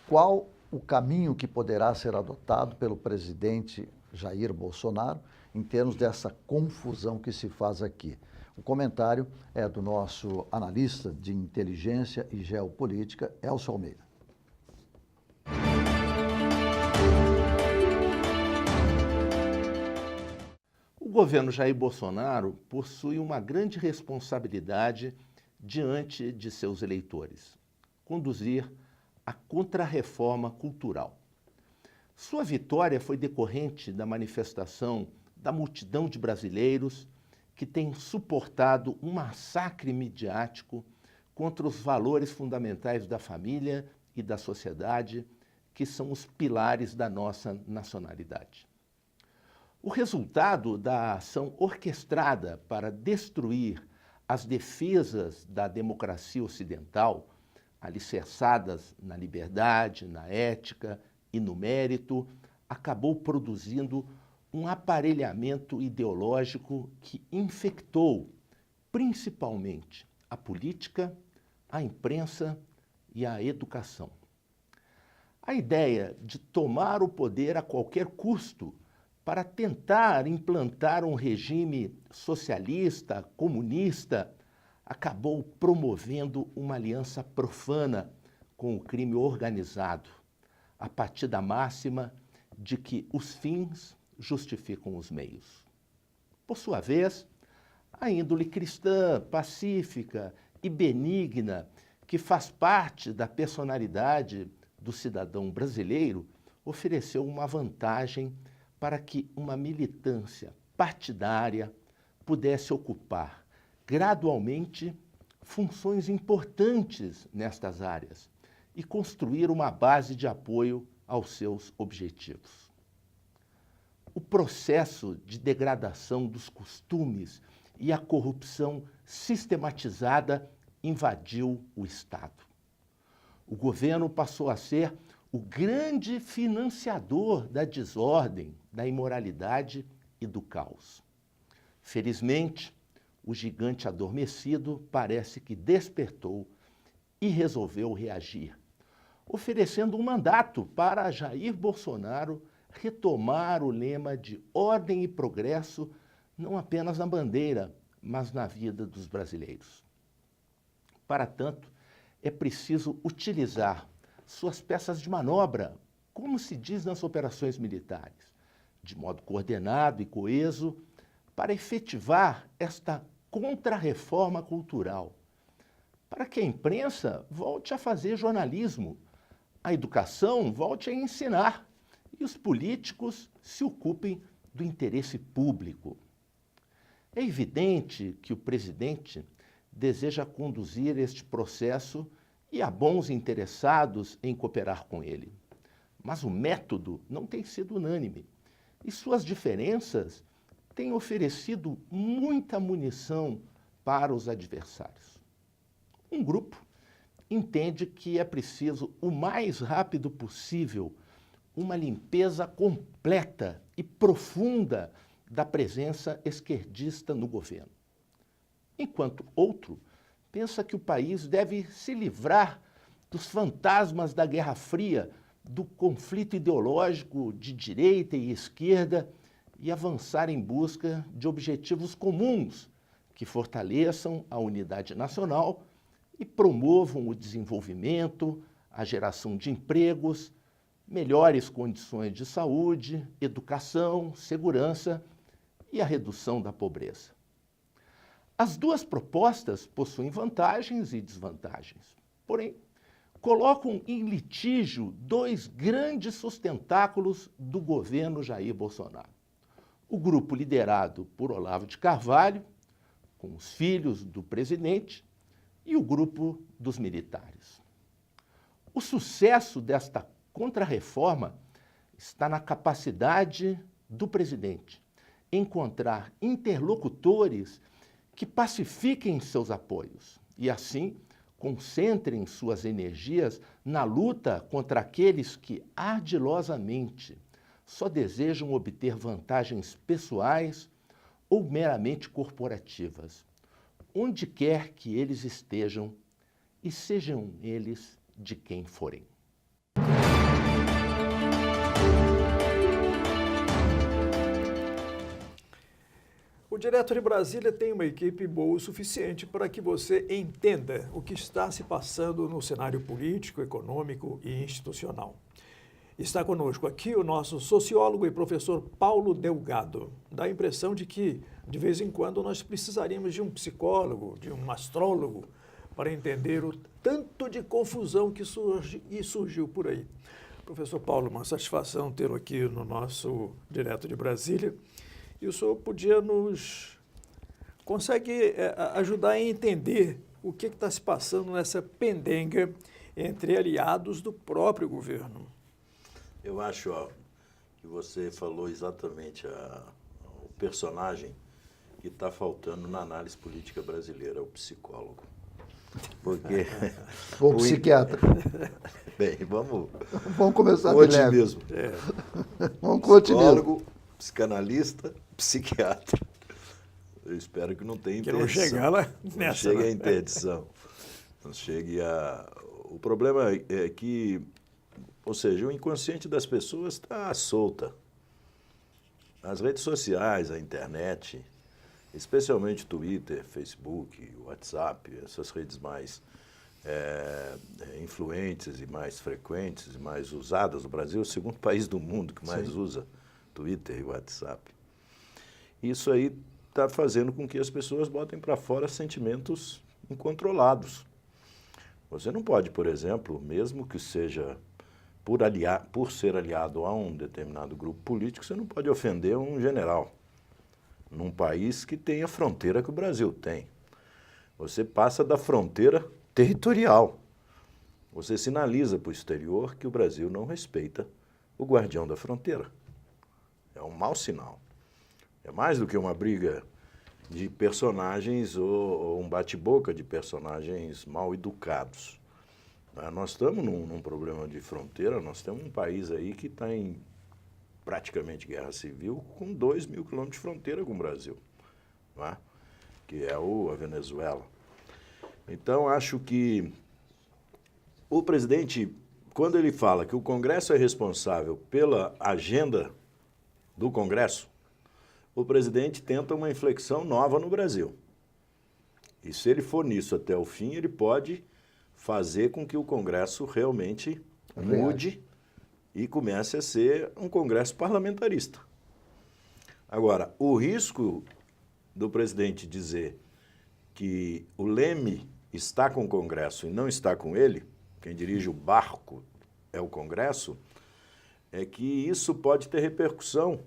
qual o caminho que poderá ser adotado pelo presidente Jair Bolsonaro em termos dessa confusão que se faz aqui. O comentário é do nosso analista de inteligência e geopolítica, Elcio Almeida. O governo Jair Bolsonaro possui uma grande responsabilidade diante de seus eleitores: conduzir a contrarreforma cultural. Sua vitória foi decorrente da manifestação da multidão de brasileiros que tem suportado um massacre midiático contra os valores fundamentais da família e da sociedade, que são os pilares da nossa nacionalidade. O resultado da ação orquestrada para destruir as defesas da democracia ocidental, alicerçadas na liberdade, na ética e no mérito, acabou produzindo um aparelhamento ideológico que infectou principalmente a política, a imprensa e a educação. A ideia de tomar o poder a qualquer custo para tentar implantar um regime socialista, comunista, acabou promovendo uma aliança profana com o crime organizado, a partir da máxima de que os fins justificam os meios. Por sua vez, a índole cristã, pacífica e benigna, que faz parte da personalidade do cidadão brasileiro, ofereceu uma vantagem para que uma militância partidária pudesse ocupar gradualmente funções importantes nestas áreas e construir uma base de apoio aos seus objetivos. O processo de degradação dos costumes e a corrupção sistematizada invadiu o Estado. O governo passou a ser o grande financiador da desordem, da imoralidade e do caos. Felizmente, o gigante adormecido parece que despertou e resolveu reagir, oferecendo um mandato para Jair Bolsonaro retomar o lema de ordem e progresso, não apenas na bandeira, mas na vida dos brasileiros. Para tanto, é preciso utilizar suas peças de manobra, como se diz nas operações militares, de modo coordenado e coeso, para efetivar esta contrarreforma cultural, para que a imprensa volte a fazer jornalismo, a educação volte a ensinar e os políticos se ocupem do interesse público. É evidente que o presidente deseja conduzir este processo e há bons interessados em cooperar com ele. Mas o método não tem sido unânime e suas diferenças têm oferecido muita munição para os adversários. Um grupo entende que é preciso, o mais rápido possível, uma limpeza completa e profunda da presença esquerdista no governo. Enquanto outro pensa que o país deve se livrar dos fantasmas da Guerra Fria, do conflito ideológico de direita e esquerda e avançar em busca de objetivos comuns que fortaleçam a unidade nacional e promovam o desenvolvimento, a geração de empregos, melhores condições de saúde, educação, segurança e a redução da pobreza. As duas propostas possuem vantagens e desvantagens, porém, colocam em litígio dois grandes sustentáculos do governo Jair Bolsonaro. O grupo liderado por Olavo de Carvalho, com os filhos do presidente, e o grupo dos militares. O sucesso desta contrarreforma está na capacidade do presidente encontrar interlocutores que pacifiquem seus apoios e, assim, concentrem suas energias na luta contra aqueles que ardilosamente só desejam obter vantagens pessoais ou meramente corporativas, onde quer que eles estejam e sejam eles de quem forem. O Direto de Brasília tem uma equipe boa o suficiente para que você entenda o que está se passando no cenário político, econômico e institucional. Está conosco aqui o nosso sociólogo e professor Paulo Delgado. Dá a impressão de que, de vez em quando, nós precisaríamos de um psicólogo, de um astrólogo, para entender o tanto de confusão que surgiu por aí. Professor Paulo, uma satisfação tê-lo aqui no nosso Direto de Brasília. E o senhor podia consegue ajudar a entender o que está se passando nessa pendenga entre aliados do próprio governo. Eu acho que você falou exatamente o personagem que está faltando na análise política brasileira, o psicólogo. Porque Ou psiquiatra. Bem, vamos começar com de leve. otimismo. Vamos com otimismo. Psicólogo, psicanalista, psiquiatra. Eu espero que não tenha interdição. Que não chegue lá nessa. Não chegue a interdição. Não chegue a... O problema é que, ou seja, o inconsciente das pessoas está solta. As redes sociais, a internet, especialmente Twitter, Facebook, WhatsApp, essas redes mais influentes e mais frequentes e mais usadas. O Brasil é o segundo país do mundo que mais usa Twitter e WhatsApp. Isso aí está fazendo com que as pessoas botem para fora sentimentos incontrolados. Você não pode, por exemplo, mesmo que seja por ser aliado a um determinado grupo político, você não pode ofender um general num país que tem a fronteira que o Brasil tem. Você passa da fronteira territorial. Você sinaliza para o exterior que o Brasil não respeita o guardião da fronteira. É um mau sinal. É mais do que uma briga de personagens ou um bate-boca de personagens mal educados. Nós estamos num problema de fronteira, nós temos um país aí que está em praticamente guerra civil com 2.000 quilômetros de fronteira com o Brasil, não é? Que é a Venezuela. Então, acho que o presidente, quando ele fala que o Congresso é responsável pela agenda do Congresso, o presidente tenta uma inflexão nova no Brasil. E se ele for nisso até o fim, ele pode fazer com que o Congresso realmente mude e comece a ser um Congresso parlamentarista. Agora, o risco do presidente dizer que o leme está com o Congresso e não está com ele, quem dirige o barco é o Congresso, é que isso pode ter repercussão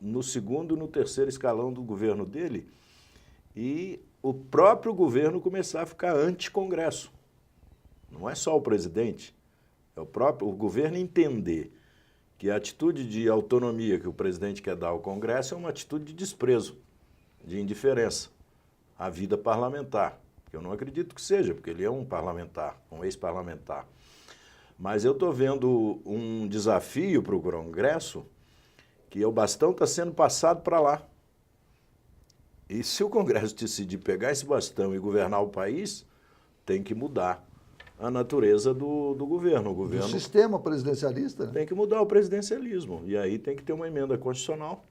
no segundo e no terceiro escalão do governo dele e o próprio governo começar a ficar anti-Congresso. Não é só o presidente, é o governo entender que a atitude de autonomia que o presidente quer dar ao Congresso é uma atitude de desprezo, de indiferença à vida parlamentar. Eu não acredito que seja, porque ele é um parlamentar, um ex-parlamentar. Mas eu estou vendo um desafio para o Congresso que o bastão está sendo passado para lá. E se o Congresso decidir pegar esse bastão e governar o país, tem que mudar a natureza do governo. O governo do sistema presidencialista, né? Tem que mudar o presidencialismo. E aí tem que ter uma emenda constitucional.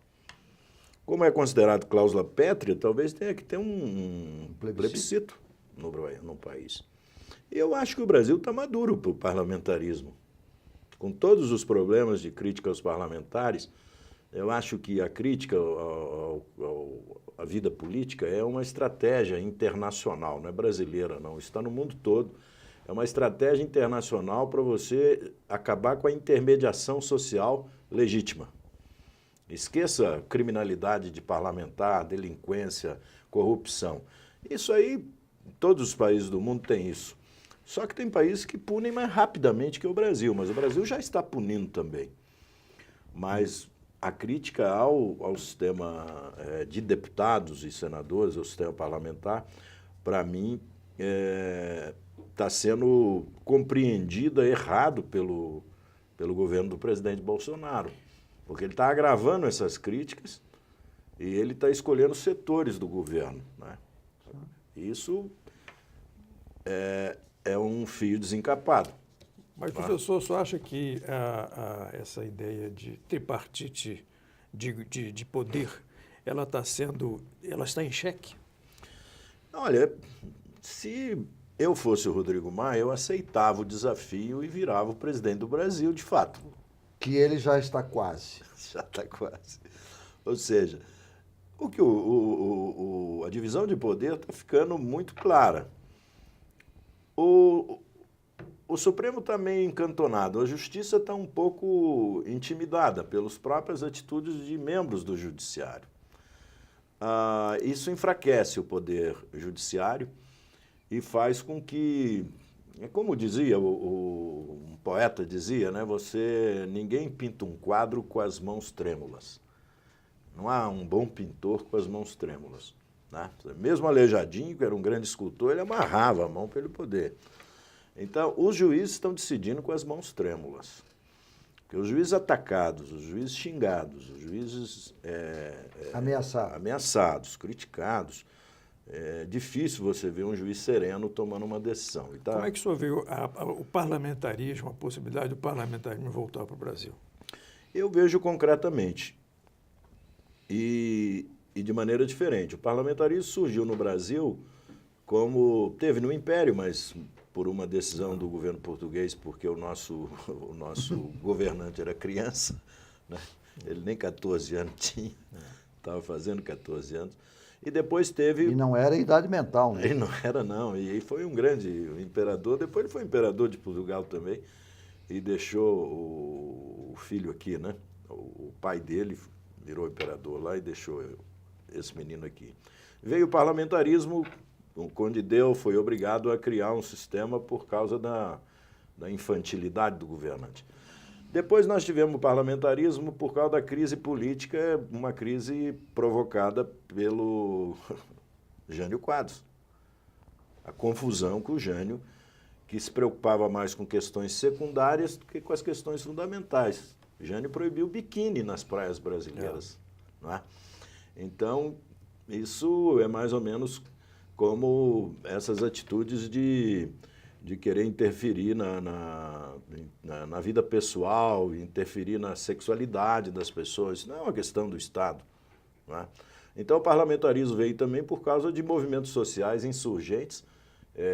Como é considerado cláusula pétrea, talvez tenha que ter um plebiscito no país. Eu acho que o Brasil está maduro para o parlamentarismo. Com todos os problemas de crítica aos parlamentares, eu acho que a crítica à vida política é uma estratégia internacional, não é brasileira, não. Isso está no mundo todo. É uma estratégia internacional para você acabar com a intermediação social legítima. Esqueça criminalidade de parlamentar, delinquência, corrupção. Isso aí, todos os países do mundo têm isso. Só que tem países que punem mais rapidamente que o Brasil, mas o Brasil já está punindo também. Mas a crítica ao sistema de deputados e senadores, ao sistema parlamentar, para mim, está sendo compreendida errado pelo governo do presidente Bolsonaro. Porque ele está agravando essas críticas e ele está escolhendo setores do governo, né? Isso é um fio desencapado. Mas, professor, você acha que essa ideia de tripartite de poder, ela está em xeque? Olha, se eu fosse o Rodrigo Maia, eu aceitava o desafio e virava o presidente do Brasil, de fato. Que ele já está quase. Já está quase. Ou seja, o que a divisão de poder está ficando muito clara. O Supremo está meio encantonado, a Justiça está um pouco intimidada pelas próprias atitudes de membros do Judiciário. Isso enfraquece o poder judiciário e faz com que, como dizia, um poeta dizia, né, ninguém pinta um quadro com as mãos trêmulas. Não há um bom pintor com as mãos trêmulas. Né? Mesmo Aleijadinho, que era um grande escultor, ele amarrava a mão para ele poder. Então, os juízes estão decidindo com as mãos trêmulas. Porque os juízes atacados, os juízes xingados, os juízes ameaçados, criticados, é difícil você ver um juiz sereno tomando uma decisão. Como é que o senhor vê o parlamentarismo, a possibilidade do parlamentarismo voltar para o Brasil? Eu vejo concretamente e de maneira diferente. O parlamentarismo surgiu no Brasil como teve no Império, mas por uma decisão do governo português, porque o nosso governante era criança, né? Ele nem 14 anos tinha, estava fazendo 14 anos. E depois teve... E não era idade mental, né? Ele não era, não. E foi um grande imperador. Depois ele foi imperador de Portugal também e deixou o filho aqui, né? O pai dele virou imperador lá e deixou esse menino aqui. Veio o parlamentarismo, o Conde Deu foi obrigado a criar um sistema por causa da infantilidade do governante. Depois nós tivemos o parlamentarismo por causa da crise política, uma crise provocada pelo Jânio Quadros. A confusão com o Jânio, que se preocupava mais com questões secundárias do que com as questões fundamentais. O Jânio proibiu o biquíni nas praias brasileiras. Não é? Então, isso é mais ou menos como essas atitudes de querer interferir na vida pessoal, interferir na sexualidade das pessoas. Isso não é uma questão do Estado. Não é? Então, o parlamentarismo veio também por causa de movimentos sociais insurgentes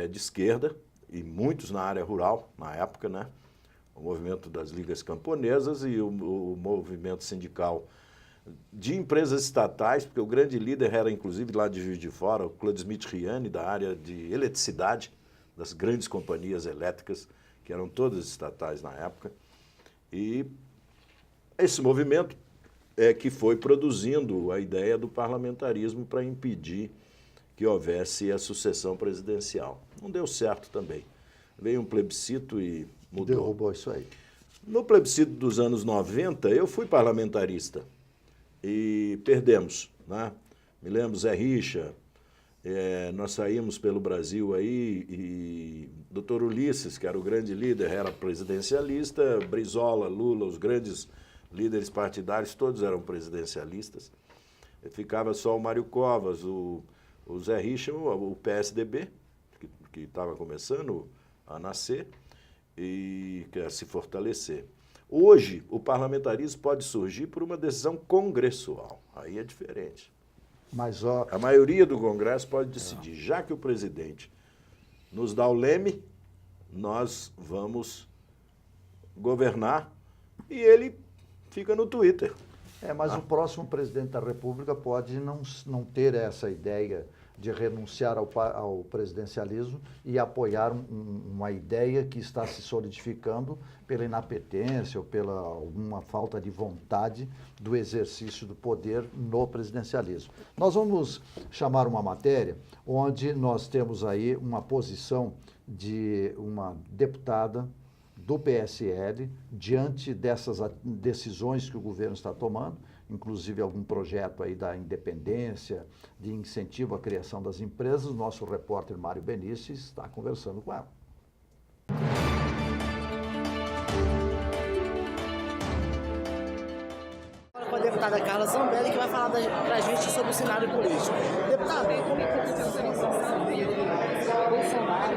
de esquerda, e muitos na área rural, na época, né? O movimento das ligas camponesas e o movimento sindical de empresas estatais, porque o grande líder era, inclusive, lá de Juiz de Fora, o Claude Smith Riani, da área de eletricidade, das grandes companhias elétricas, que eram todas estatais na época. E esse movimento é que foi produzindo a ideia do parlamentarismo para impedir que houvesse a sucessão presidencial. Não deu certo também. Veio um plebiscito e mudou. Derrubou isso aí. No plebiscito dos anos 90, eu fui parlamentarista e perdemos, né? Me lembro, Zé Richa, nós saímos pelo Brasil aí e Dr. Ulisses, que era o grande líder, era presidencialista, Brizola, Lula, os grandes líderes partidários, todos eram presidencialistas. Ficava só o Mário Covas, o Zé Richa, o PSDB, que estava começando a nascer e quer se fortalecer. Hoje, o parlamentarismo pode surgir por uma decisão congressual. Aí é diferente. Mas, a maioria do Congresso pode decidir. Já que o presidente nos dá o leme, nós vamos governar e ele fica no Twitter. Mas o próximo presidente da República pode não ter essa ideia de renunciar ao presidencialismo e apoiar uma ideia que está se solidificando pela inapetência ou pela alguma falta de vontade do exercício do poder no presidencialismo. Nós vamos chamar uma matéria onde nós temos aí uma posição de uma deputada do PSL diante dessas decisões que o governo está tomando, inclusive algum projeto aí da independência, de incentivo à criação das empresas. O nosso repórter Mário Benício está conversando com ela. Com a deputada Carla Zambelli, que vai falar para a gente sobre o cenário político. Deputada, como é que você tem a situação Bolsonaro,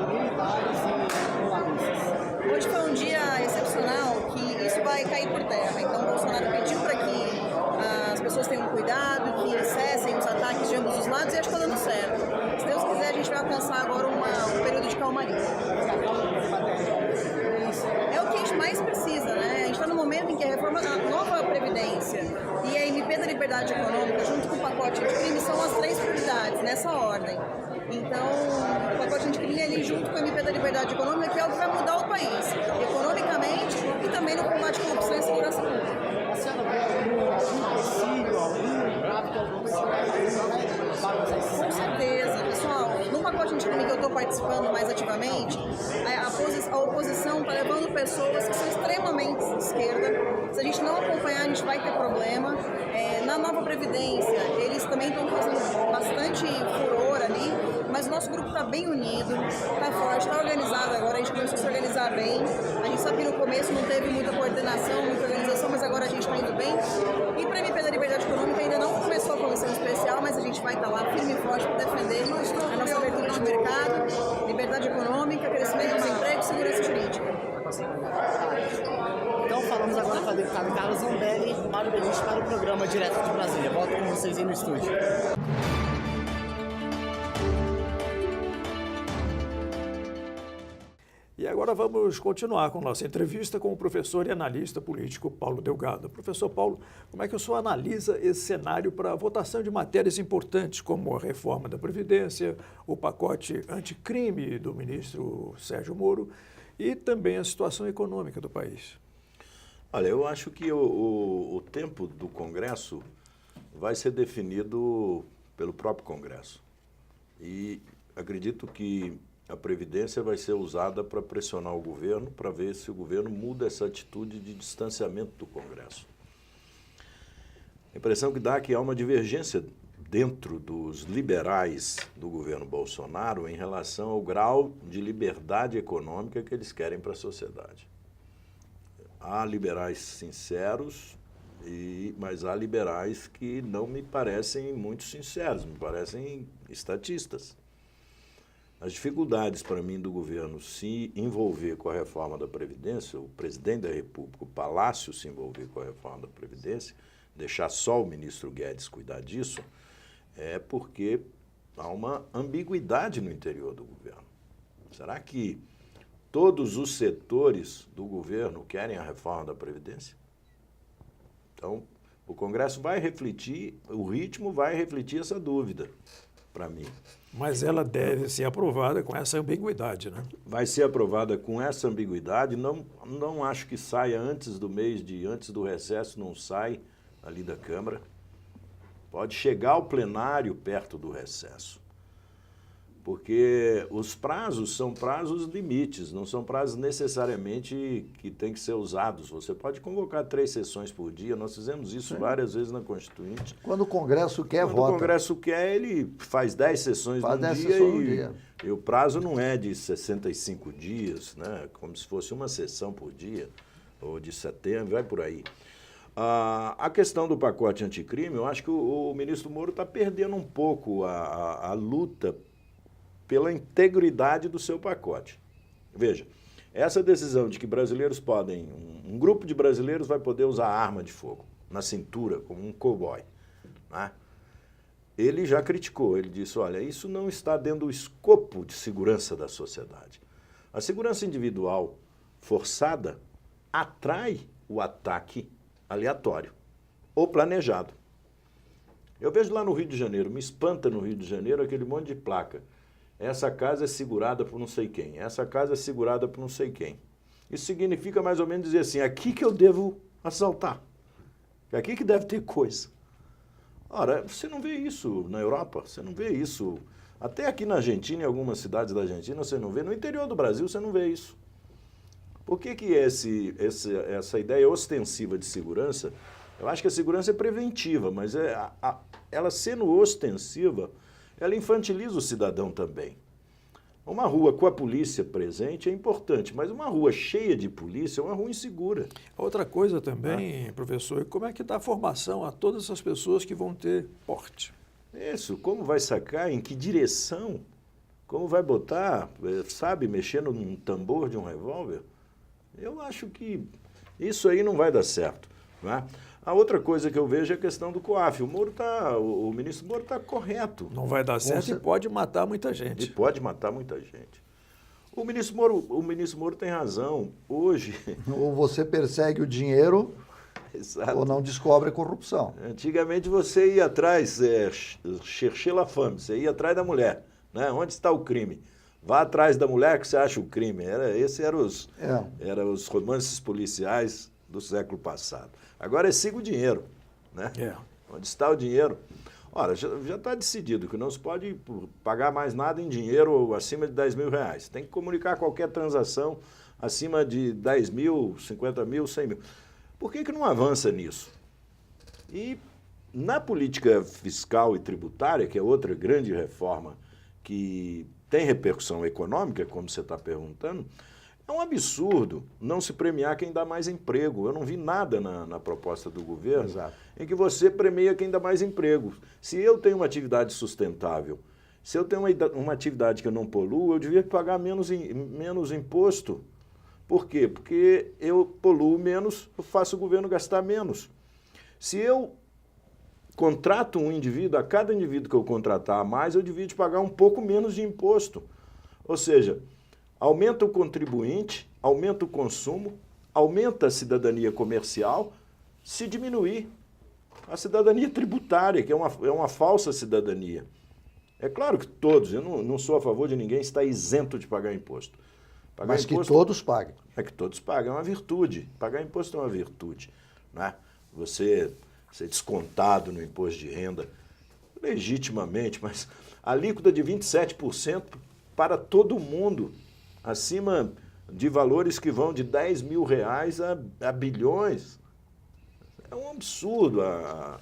militares e lulavistas? Hoje foi um dia excepcional que isso vai cair por terra. Então, o Bolsonaro pediu para que as pessoas tenham cuidado, que cessem os ataques de ambos os lados e acho que está dando certo. Se Deus quiser, a gente vai alcançar agora um período de calmaria. É o que a gente mais precisa, né? a nova Previdência e a MP da Liberdade Econômica, junto com o pacote anticrime, são as 3 prioridades, nessa ordem. Então, o pacote anticrime é ali junto com a MP da Liberdade Econômica, que é o que vai mudar o país, economicamente e também no combate à corrupção e segurança pública. A senhora vê algum empecilho, algum grave, Com certeza, pessoal. No pacote anticrime que eu estou participando mais ativamente, a oposição está levando pessoas que são extremamente de esquerda. Se a gente não acompanhar, a gente vai ter problema. Na nova Previdência, eles também estão fazendo bastante furor ali, mas o nosso grupo está bem unido, está forte, está organizado agora, a gente começou a se organizar bem. A gente sabe que no começo não teve muita coordenação, muita organização, mas agora a gente está indo bem. E para a MP da Liberdade Econômica ainda não começou a comissão especial, mas a gente vai estar lá firme e forte para defender a nossa abertura de mercado, liberdade econômica, crescimento dos empregos e segurança jurídica. Então falamos agora com a deputada Carla Zambelli, Mário Belucci, para o programa Direto de Brasília. Volto com vocês aí no estúdio. E agora vamos continuar com nossa entrevista com o professor e analista político Paulo Delgado. Professor Paulo, como é que o senhor analisa esse cenário para a votação de matérias importantes como a reforma da Previdência, o pacote anticrime do ministro Sérgio Moro e também a situação econômica do país? Olha, eu acho que o tempo do Congresso vai ser definido pelo próprio Congresso. E acredito que a Previdência vai ser usada para pressionar o governo, para ver se o governo muda essa atitude de distanciamento do Congresso. A impressão que dá é que há uma divergência dentro dos liberais do governo Bolsonaro em relação ao grau de liberdade econômica que eles querem para a sociedade. Há liberais sinceros, mas há liberais que não me parecem muito sinceros, me parecem estatistas. As dificuldades para mim do governo se envolver com a reforma da Previdência, o presidente da República, o Palácio se envolver com a reforma da Previdência, deixar só o ministro Guedes cuidar disso, é porque há uma ambiguidade no interior do governo. Será que todos os setores do governo querem a reforma da Previdência? Então, o Congresso vai refletir, o ritmo vai refletir essa dúvida, para mim. Mas ela deve ser aprovada com essa ambiguidade, né? Vai ser aprovada com essa ambiguidade, não acho que saia antes do recesso, não sai ali da Câmara. Pode chegar ao plenário perto do recesso. Porque os prazos são prazos limites, não são prazos necessariamente que têm que ser usados. Você pode convocar 3 sessões por dia, nós fizemos isso várias vezes na Constituinte. Quando o Congresso quer, vota. Quando o Congresso quer, ele faz 10 sessões num dia e o prazo não é de 65 dias, né? Como se fosse uma sessão por dia, ou de setembro, vai por aí. A questão do pacote anticrime, eu acho que o ministro Moro está perdendo um pouco a luta pela integridade do seu pacote. Veja, essa decisão de que brasileiros podem, um grupo de brasileiros vai poder usar arma de fogo na cintura, como um cowboy, né? Ele já criticou, ele disse, olha, isso não está dentro do escopo de segurança da sociedade. A segurança individual forçada atrai o ataque aleatório ou planejado. Eu vejo lá no Rio de Janeiro, me espanta no Rio de Janeiro aquele monte de placa. Essa casa é segurada por não sei quem, essa casa é segurada por não sei quem. Isso significa mais ou menos dizer assim, aqui que eu devo assaltar, aqui que deve ter coisa. Ora, você não vê isso na Europa, você não vê isso. Até aqui na Argentina, em algumas cidades da Argentina, você não vê. No interior do Brasil, você não vê isso. Por que essa ideia ostensiva de segurança? Eu acho que a segurança é preventiva, mas ela sendo ostensiva, ela infantiliza o cidadão também. Uma rua com a polícia presente é importante, mas uma rua cheia de polícia é uma rua insegura. Outra coisa também, professor, como é que dá a formação a todas essas pessoas que vão ter porte? Isso, como vai sacar, em que direção, como vai botar, sabe, mexendo num tambor de um revólver? Eu acho que isso aí não vai dar certo, não é? A outra coisa que eu vejo é a questão do COAF. O ministro Moro está correto. Não vai dar certo e pode matar muita gente. E pode matar muita gente. O ministro Moro tem razão. Hoje... Ou você persegue o dinheiro, Exato. Ou não descobre a corrupção. Antigamente você ia atrás, chercher la femme, você ia atrás da mulher, né? Onde está o crime? Vá atrás da mulher que você acha o crime. Esses eram os romances policiais do século passado. Agora siga o dinheiro, né? Onde está o dinheiro? Ora, já está decidido que não se pode pagar mais nada em dinheiro acima de 10 mil reais. Tem que comunicar qualquer transação acima de 10 mil, 50 mil, 100 mil. Por que não avança nisso? E na política fiscal e tributária, que é outra grande reforma que tem repercussão econômica, como você está perguntando, é um absurdo não se premiar quem dá mais emprego. Eu não vi nada na proposta do governo em que você premia quem dá mais emprego. Se eu tenho uma atividade sustentável, se eu tenho uma atividade que eu não poluo, eu devia pagar menos imposto. Por quê? Porque eu poluo menos, eu faço o governo gastar menos. Se eu contrato um indivíduo, a cada indivíduo que eu contratar a mais, eu devia pagar um pouco menos de imposto. Ou seja, aumenta o contribuinte, aumenta o consumo, aumenta a cidadania comercial, se diminuir a cidadania tributária, que é uma falsa cidadania. É claro que todos, eu não sou a favor de ninguém estar isento de pagar imposto. Mas que todos paguem. É que todos pagam, é uma virtude. Pagar imposto é uma virtude, né? Você ser descontado no imposto de renda, legitimamente, mas a alíquota de 27% para todo mundo, acima de valores que vão de 10 mil reais a bilhões. É um absurdo a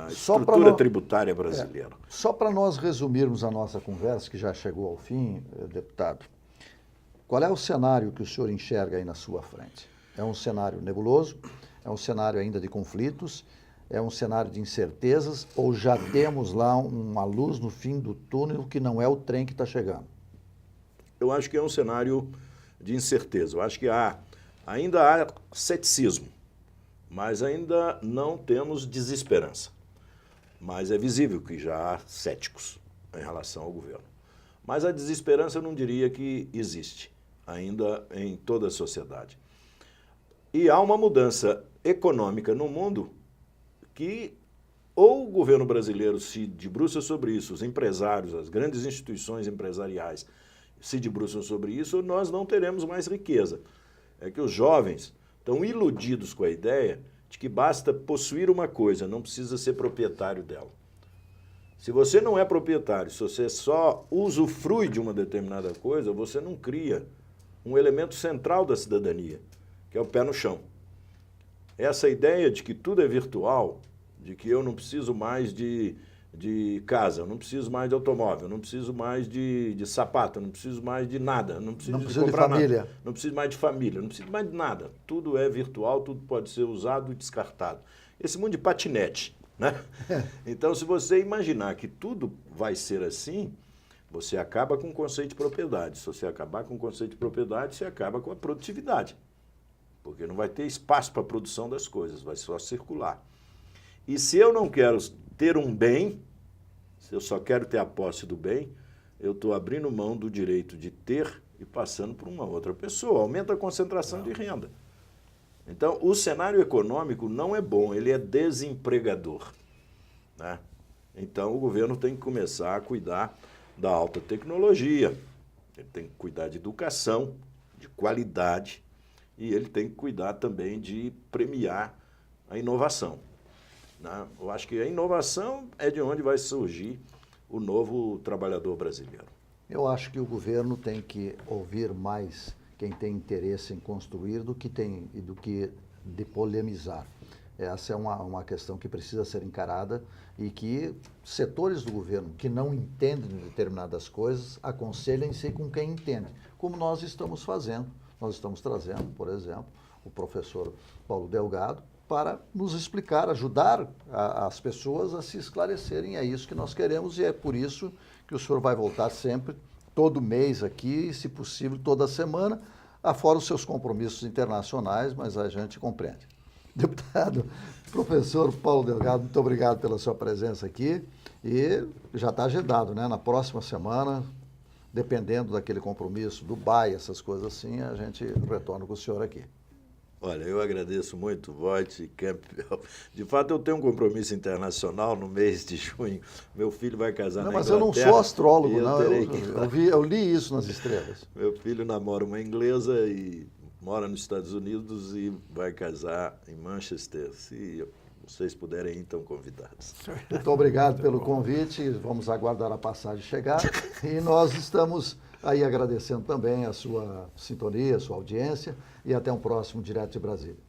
estrutura tributária brasileira. Só para nós resumirmos a nossa conversa, que já chegou ao fim, deputado, qual é o cenário que o senhor enxerga aí na sua frente? É um cenário nebuloso? É um cenário ainda de conflitos? É um cenário de incertezas? Ou já temos lá uma luz no fim do túnel que não é o trem que está chegando? Eu acho que é um cenário de incerteza. Eu acho que ainda há ceticismo, mas ainda não temos desesperança. Mas é visível que já há céticos em relação ao governo. Mas a desesperança eu não diria que existe ainda em toda a sociedade. E há uma mudança econômica no mundo que ou o governo brasileiro se debruça sobre isso, os empresários, as grandes instituições empresariais se debruçam sobre isso, ou nós não teremos mais riqueza. É que os jovens estão iludidos com a ideia de que basta possuir uma coisa, não precisa ser proprietário dela. Se você não é proprietário, se você só usufrui de uma determinada coisa, você não cria um elemento central da cidadania, que é o pé no chão. Essa ideia de que tudo é virtual, de que eu não preciso mais de casa, eu não preciso mais de automóvel, eu não preciso mais de sapato, eu não preciso mais de nada, eu não preciso de comprar família. Nada, não preciso mais de família, eu não preciso mais de nada. Tudo é virtual, tudo pode ser usado e descartado. Esse mundo de patinete, né? Então, se você imaginar que tudo vai ser assim, você acaba com o conceito de propriedade. Se você acabar com o conceito de propriedade, você acaba com a produtividade. Porque não vai ter espaço para a produção das coisas, vai só circular. E se eu não quero ter um bem, se eu só quero ter a posse do bem, eu estou abrindo mão do direito de ter e passando por uma outra pessoa. Aumenta a concentração de renda. Então, o cenário econômico não é bom, ele é desempregador, né? Então, o governo tem que começar a cuidar da alta tecnologia, ele tem que cuidar de educação, de qualidade, e ele tem que cuidar também de premiar a inovação, né? Eu acho que a inovação é de onde vai surgir o novo trabalhador brasileiro. Eu acho que o governo tem que ouvir mais quem tem interesse em construir do que de polemizar. Essa é uma questão que precisa ser encarada e que setores do governo que não entendem de determinadas coisas aconselhem-se com quem entende, como nós estamos fazendo. Nós estamos trazendo, por exemplo, o professor Paulo Delgado para nos explicar, ajudar as pessoas a se esclarecerem. É isso que nós queremos e é por isso que o senhor vai voltar sempre, todo mês aqui, se possível, toda semana, afora os seus compromissos internacionais, mas a gente compreende. Deputado, professor Paulo Delgado, muito obrigado pela sua presença aqui e já está agendado, né? Na próxima semana, dependendo daquele compromisso, Dubai, essas coisas assim, a gente retorna com o senhor aqui. Olha, eu agradeço muito, Voit e Campbell. De fato, eu tenho um compromisso internacional no mês de junho. Meu filho vai casar na Inglaterra. Mas eu não sou astrólogo, eu não. terei que... Eu li isso nas estrelas. Meu filho namora uma inglesa e mora nos Estados Unidos e vai casar em Manchester. Se vocês puderem ir, estão convidados. Muito obrigado pelo convite. Vamos aguardar a passagem chegar. E nós estamos aí agradecendo também a sua sintonia, a sua audiência. E até um próximo Direto de Brasília.